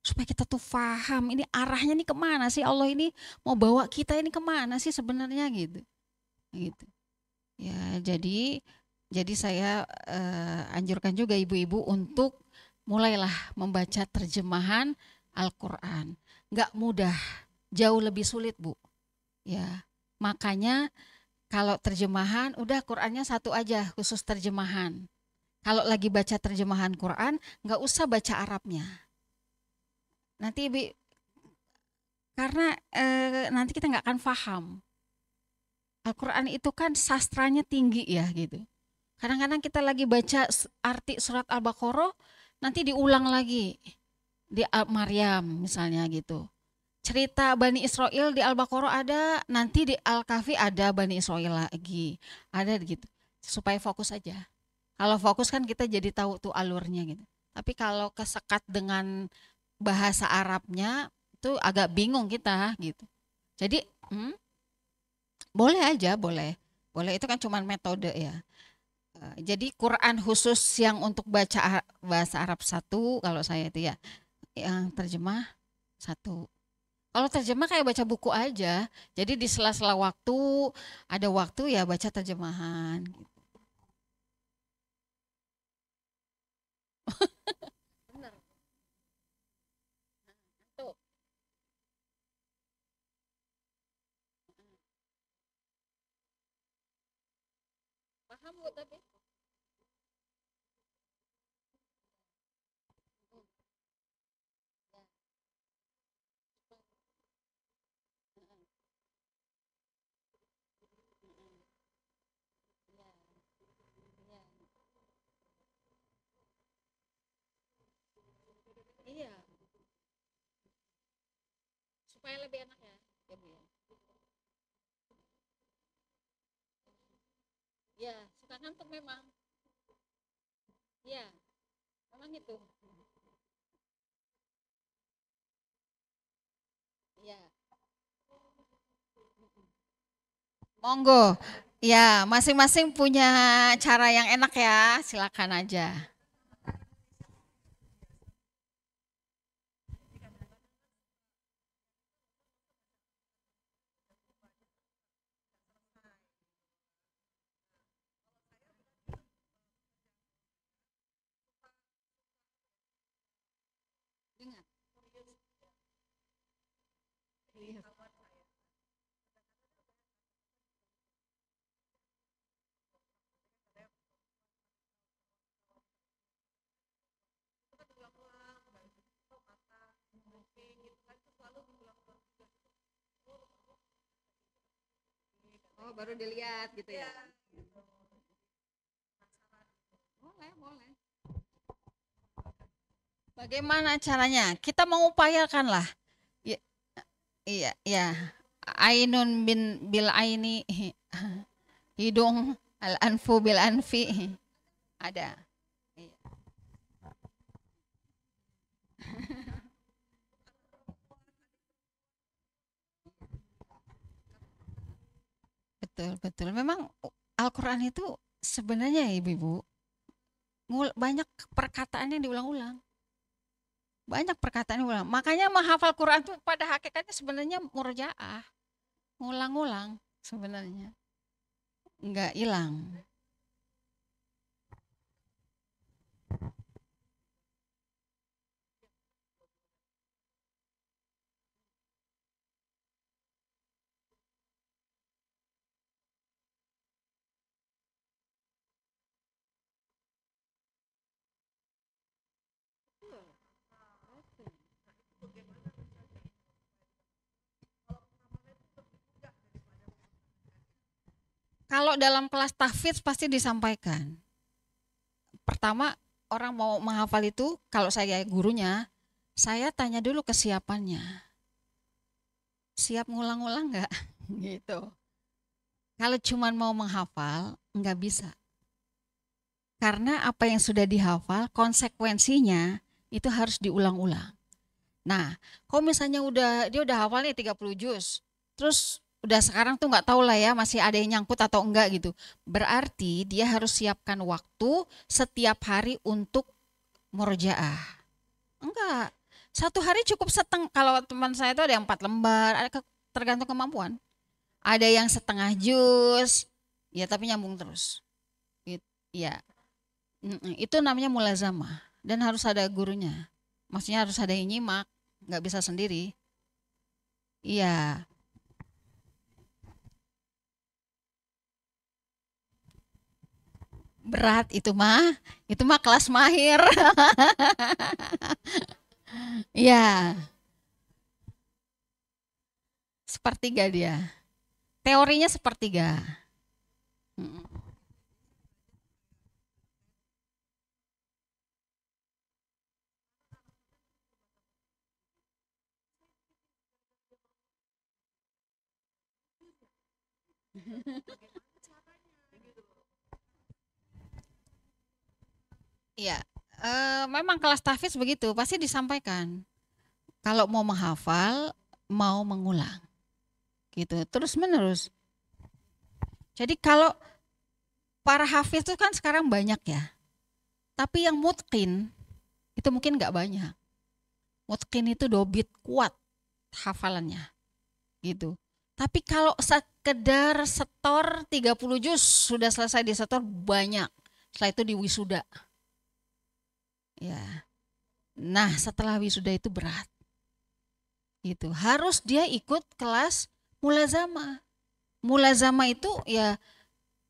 supaya kita tuh paham ini arahnya nih kemana sih, Allah ini mau bawa kita ini kemana sih sebenarnya gitu. Gitu. Ya, jadi saya anjurkan juga ibu-ibu untuk mulailah membaca terjemahan Al-Qur'an. Nggak mudah, jauh lebih sulit, Bu. Ya. Makanya kalau terjemahan udah Qur'annya satu aja, khusus terjemahan. Kalau lagi baca terjemahan Qur'an, nggak usah baca Arabnya. Nanti karena nanti kita nggak akan paham. Al-Quran itu kan sastranya tinggi ya gitu. Kadang-kadang kita lagi baca arti surat Al-Baqarah, nanti diulang lagi di Maryam misalnya gitu. Cerita Bani Israel di Al-Baqarah ada, nanti di Al-Kahfi ada Bani Israel lagi. Ada gitu. Supaya fokus aja. Kalau fokus kan kita jadi tahu tuh alurnya gitu. Tapi kalau kesekat dengan bahasa Arabnya itu agak bingung kita gitu. Jadi boleh aja, boleh. Boleh, itu kan cuma metode ya. Jadi Quran khusus yang untuk baca bahasa Arab satu, kalau saya itu ya. Yang terjemah satu. Kalau terjemah kayak baca buku aja. Jadi di sela-sela waktu, ada waktu ya baca terjemahan gitu. Benar. Tuh. Paham Bu tapi? Iya, supaya lebih enak ya, ya Bu ya. Ya, suka ngantuk memang. Iya, memang itu. Iya. Monggo. Ya, masing-masing punya cara yang enak ya. Silakan aja. Dengar. Iya. Oh, baru dilihat gitu ya. Boleh, boleh. Bagaimana caranya? Kita mengupayakan lah. Ya, iya, iya. Ainun bil aini, hidung al anfu bil anfi. Ada. Iya. Betul, betul. Memang Al-Quran itu Sebenarnya ya ibu-ibu, banyak perkataan yang diulang-ulang. Banyak perkataan yang diulang. Makanya menghafal Quran itu pada hakikatnya sebenarnya murjaah. Ngulang-ngulang sebenarnya. Enggak hilang. Kalau dalam kelas tahfidz pasti disampaikan. Pertama, orang mau menghafal itu, kalau saya gurunya, saya tanya dulu kesiapannya. Siap ngulang-ulang nggak? Gitu. Kalau cuma mau menghafal, nggak bisa. Karena apa yang sudah dihafal, konsekuensinya itu harus diulang-ulang. Nah, kalau misalnya dia udah hafal nih 30 juz, terus udah sekarang tuh nggak tahu lah ya masih ada yang nyangkut atau enggak gitu. Berarti dia harus siapkan waktu setiap hari untuk murojaah. Enggak, satu hari cukup setengah. Kalau teman saya itu ada yang 4 lembar, tergantung kemampuan. Ada yang setengah juz, ya tapi nyambung terus. Ya, itu namanya mulazamah dan harus ada gurunya. Maksudnya harus ada yang nyimak, nggak bisa sendiri. Iya, berat itu mah kelas mahir. Iya, sepertiga dia. Teorinya sepertiga. Mm. Iya, memang kelas tahfidz begitu, pasti disampaikan. Kalau mau menghafal, mau mengulang, gitu. Terus menerus. Jadi kalau para hafiz itu kan sekarang banyak ya. Tapi yang mutqin itu mungkin nggak banyak. Mutqin itu dobit kuat hafalannya, gitu. Tapi kalau sekedar setor 30 juz sudah selesai disetor banyak. Setelah itu di wisuda. Ya. Nah, setelah wisuda itu berat. Gitu. Harus dia ikut kelas mulazama. Mulazama itu ya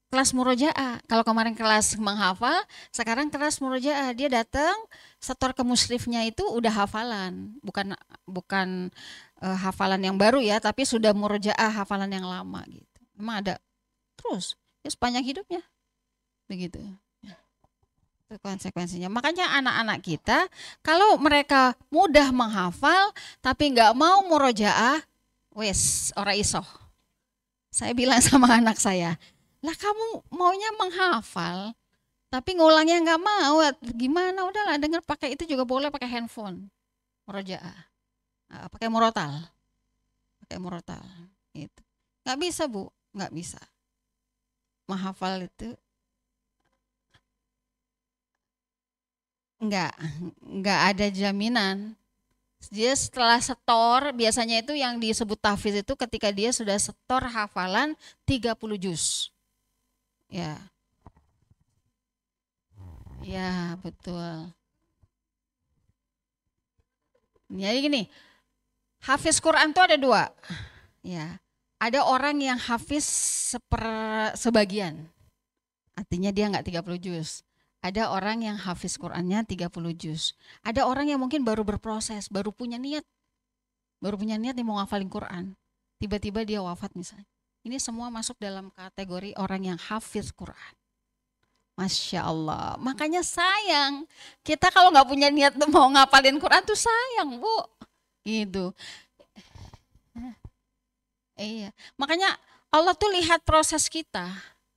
kelas murojaah. Kalau kemarin kelas menghafal, sekarang kelas murojaah. Dia datang, setor ke musrifnya itu udah hafalan, bukan bukan hafalan yang baru ya, tapi sudah murojaah hafalan yang lama gitu. Memang ada terus ya sepanjang hidupnya begitu. Itu konsekuensinya. Makanya anak-anak kita kalau mereka mudah menghafal tapi nggak mau murojaah, wes ora iso. Saya bilang sama anak saya, lah kamu maunya menghafal, tapi ngulangnya nggak mau, gimana? Udahlah denger pakai itu juga boleh pakai handphone, murojaah, pakai murotal, itu. Nggak bisa bu, nggak bisa. Menghafal itu nggak nggak ada jaminan. Dia setelah setor, biasanya itu yang disebut tahfiz itu ketika dia sudah setor hafalan 30 juz. Ya, ya betul. Jadi gini, hafiz Quran itu ada dua. Ya, ada orang yang hafiz sebagian, artinya dia nggak 30 juz. Ada orang yang hafiz Qurannya 30 juz. Ada orang yang mungkin baru berproses, baru punya niat nih mau ngafalin Quran. Tiba-tiba dia wafat misalnya. Ini semua masuk dalam kategori orang yang hafiz Quran. Masya Allah. Makanya sayang. Kita kalau nggak punya niat mau ngapalin Quran tuh sayang, Bu. Gitu. Iya. Makanya Allah tuh lihat proses kita.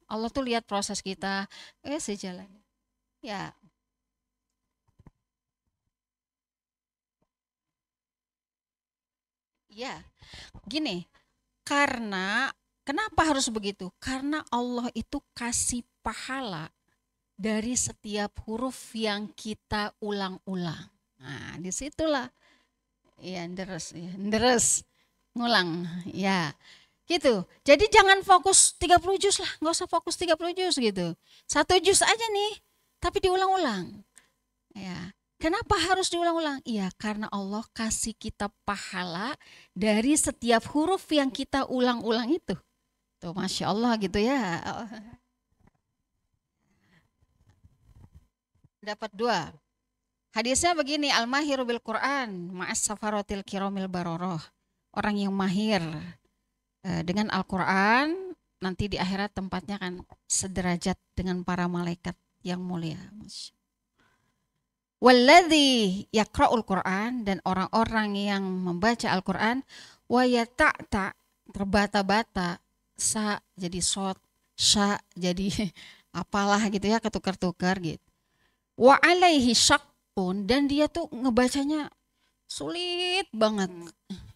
Allah tuh lihat proses kita. Sejalan. Ya. Ya. Gini. Karena kenapa harus begitu? Karena Allah itu kasih pahala dari setiap huruf yang kita ulang-ulang. Nah, disitulah ya deres ngulang ya gitu. Jadi jangan fokus 30 juz lah, nggak usah fokus 30 juz gitu. 1 juz aja nih, tapi diulang-ulang. Ya. Kenapa harus diulang-ulang? Iya, karena Allah kasih kita pahala dari setiap huruf yang kita ulang-ulang itu. Tuh, Masya Allah gitu ya. Dapat 2. Hadisnya begini, al-mahiru bil Quran ma'as safaratil kiramil baroroh. Orang yang mahir dengan Al-Quran nanti di akhirat tempatnya kan sederajat dengan para malaikat yang mulia. Walladzi yaqra'ul Quran, dan orang-orang yang membaca Al-Quran wa yata'ta, terbata-bata, sa jadi sot, sya jadi apalah gitu ya, ketukar-tukar gitu. Wa alaihi syaqqun, dan dia tuh ngebacanya sulit banget.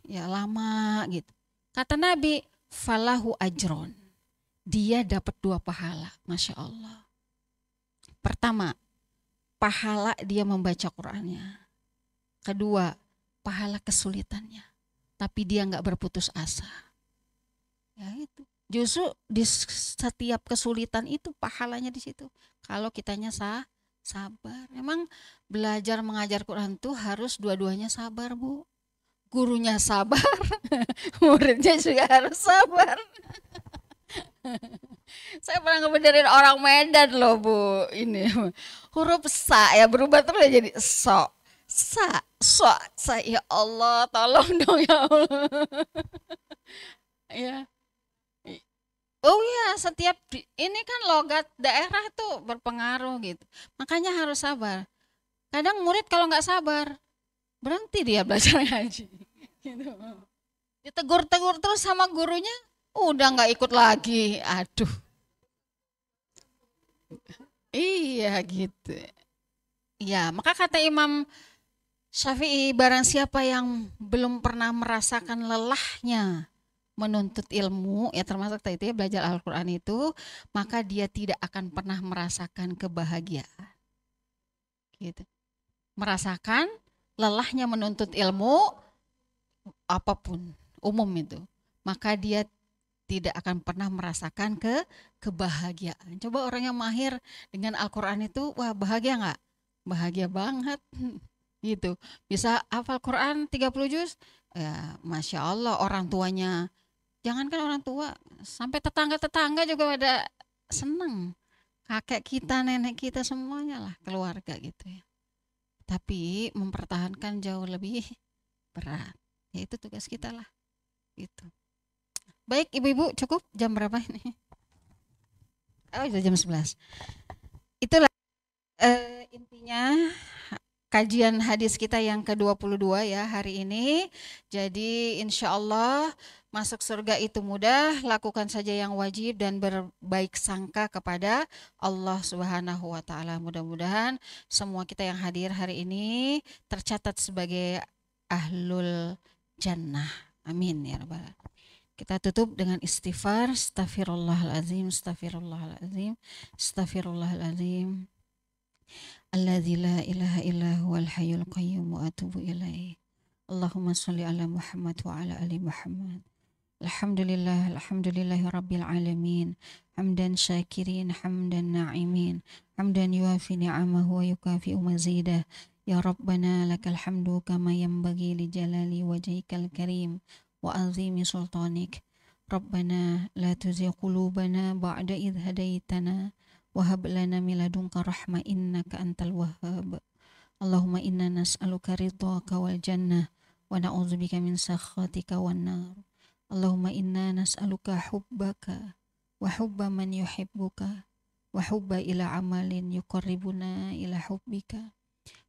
Ya lama gitu. Kata Nabi, falahu ajron. Dia dapat 2 pahala, Masya Allah. Pertama, pahala dia membaca Qur'annya. Kedua, pahala kesulitannya. Tapi dia nggak berputus asa. Ya itu. Justru di setiap kesulitan itu pahalanya di situ. Kalau kitanya sabar. Memang belajar mengajar Quran tuh harus dua-duanya sabar, Bu. Gurunya sabar, muridnya juga harus sabar. Saya pernah ngebenerin orang Medan loh, Bu. Ini huruf sa ya berubah terus jadi so. Sa, ya Allah, tolong dong ya Allah. Ya. Oh ya, setiap ini kan logat daerah tuh berpengaruh gitu. Makanya harus sabar. Kadang murid kalau nggak sabar, berhenti dia belajar ngaji. Gitu. Ditegur-tegur terus sama gurunya, udah nggak ikut lagi. Aduh. Iya gitu. Ya, maka kata Imam Syafi'i, barang siapa yang belum pernah merasakan lelahnya menuntut ilmu, ya termasuk tadi ya belajar Al-Quran itu, maka dia tidak akan pernah merasakan kebahagiaan. Gitu. Merasakan lelahnya menuntut ilmu apapun, umum itu, maka dia tidak akan pernah merasakan kebahagiaan. Coba orang yang mahir dengan Al-Quran itu, wah bahagia nggak? Bahagia banget. Gitu. Bisa hafal Quran 30 juz, ya Masya Allah, orang tuanya, jangankan orang tua, sampai tetangga-tetangga juga pada seneng. Kakek kita, nenek kita, semuanya lah, keluarga gitu ya. Tapi mempertahankan jauh lebih berat. Ya itu tugas kita lah gitu. Baik ibu-ibu, cukup jam berapa ini? Oh sudah jam 11. Itulah intinya kajian hadis kita yang ke-22 ya hari ini. Jadi insya Allah masuk surga itu mudah, lakukan saja yang wajib dan berbaik sangka kepada Allah Subhanahu wa taala. Mudah-mudahan semua kita yang hadir hari ini tercatat sebagai ahlul jannah. Amin ya rabbal alamin. Kita tutup dengan istighfar. Astaghfirullahalazim, astaghfirullahalazim, astaghfirullahalazim. Alladzi la ilaha illa huwal hayyul qayyum wa atubu ilaih. Allahumma shalli ala Muhammad wa ala ali Muhammad. Alhamdulillahi rabbil alamin. Hamdan syakirin, hamdan na'imin, hamdan yuafi ni'amahu wa yukafi'u mazidah. Ya Rabbana lakal hamdu kama yanbaghi li jalali wajhikal karim wa azimi sultanik. Rabbana la tuzigh qulubana ba'da idh hadaitana wa hab lana min ladunka rahmah innaka antal wahhab. Allahumma inna nas'aluka ridhaka wal jannah wa na'udzubika min sakhatika wan nar. Allahumma inna nas'aluka hubbaka wa hubba man yuhibbuka wa hubba ila amalin yuqarribuna ila hubbika.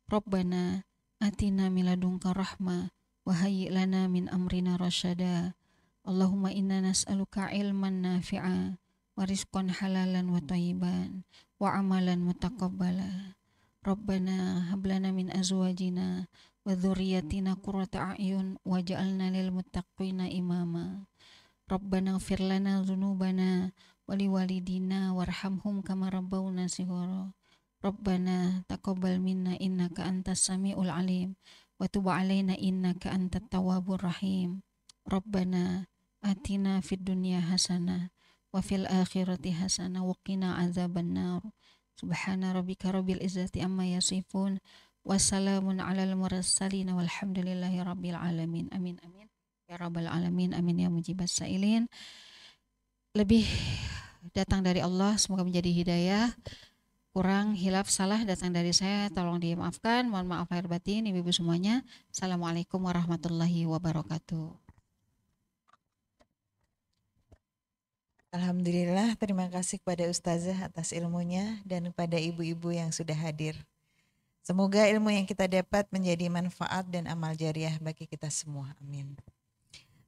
Rabbana atina min ladunka rahmah wa hayyi' lana min amrina rasyada. Allahumma inna nas'aluka ilman nafi'a wa rizqan halalan wa thayyiban wa amalan mutaqabbala. Rabbana hab lana min azwajina wa dzurriyyatina qurrata a'yun waj'alna lil muttaqina imama. Rabbana ighfir lana dzunubana waliwalidina warhamhum kama rabbawna shighara. Rabbana taqabbal minna innaka antas samiul alim wa tub alaina innaka antat tawwabur rahim. Rabbana atina fid dunya hasanah wa fil akhirati hasanah wa qina adzabannar. Subhana rabbika rabbil izzati amma yasifun. Wassalamun alal mursalin walhamdulillahi rabbil alamin. Amin amin ya rabbal alamin. Amin ya mujibas sailin. Lebih datang dari Allah, semoga menjadi hidayah. Kurang hilaf salah datang dari saya, tolong dimaafkan. Mohon maaf lahir batin ibu-ibu semuanya. Assalamualaikum warahmatullahi wabarakatuh. Alhamdulillah, terima kasih kepada Ustazah atas ilmunya dan kepada ibu-ibu yang sudah hadir. Semoga ilmu yang kita dapat menjadi manfaat dan amal jariah bagi kita semua. Amin.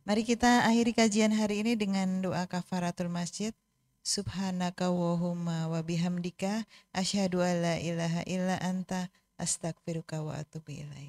Mari kita akhiri kajian hari ini dengan doa kafaratul masjid. Subhanaka wahumma wa bihamdika asyhadu alla ilaha illa anta astaghfiruka wa atubu ilaik.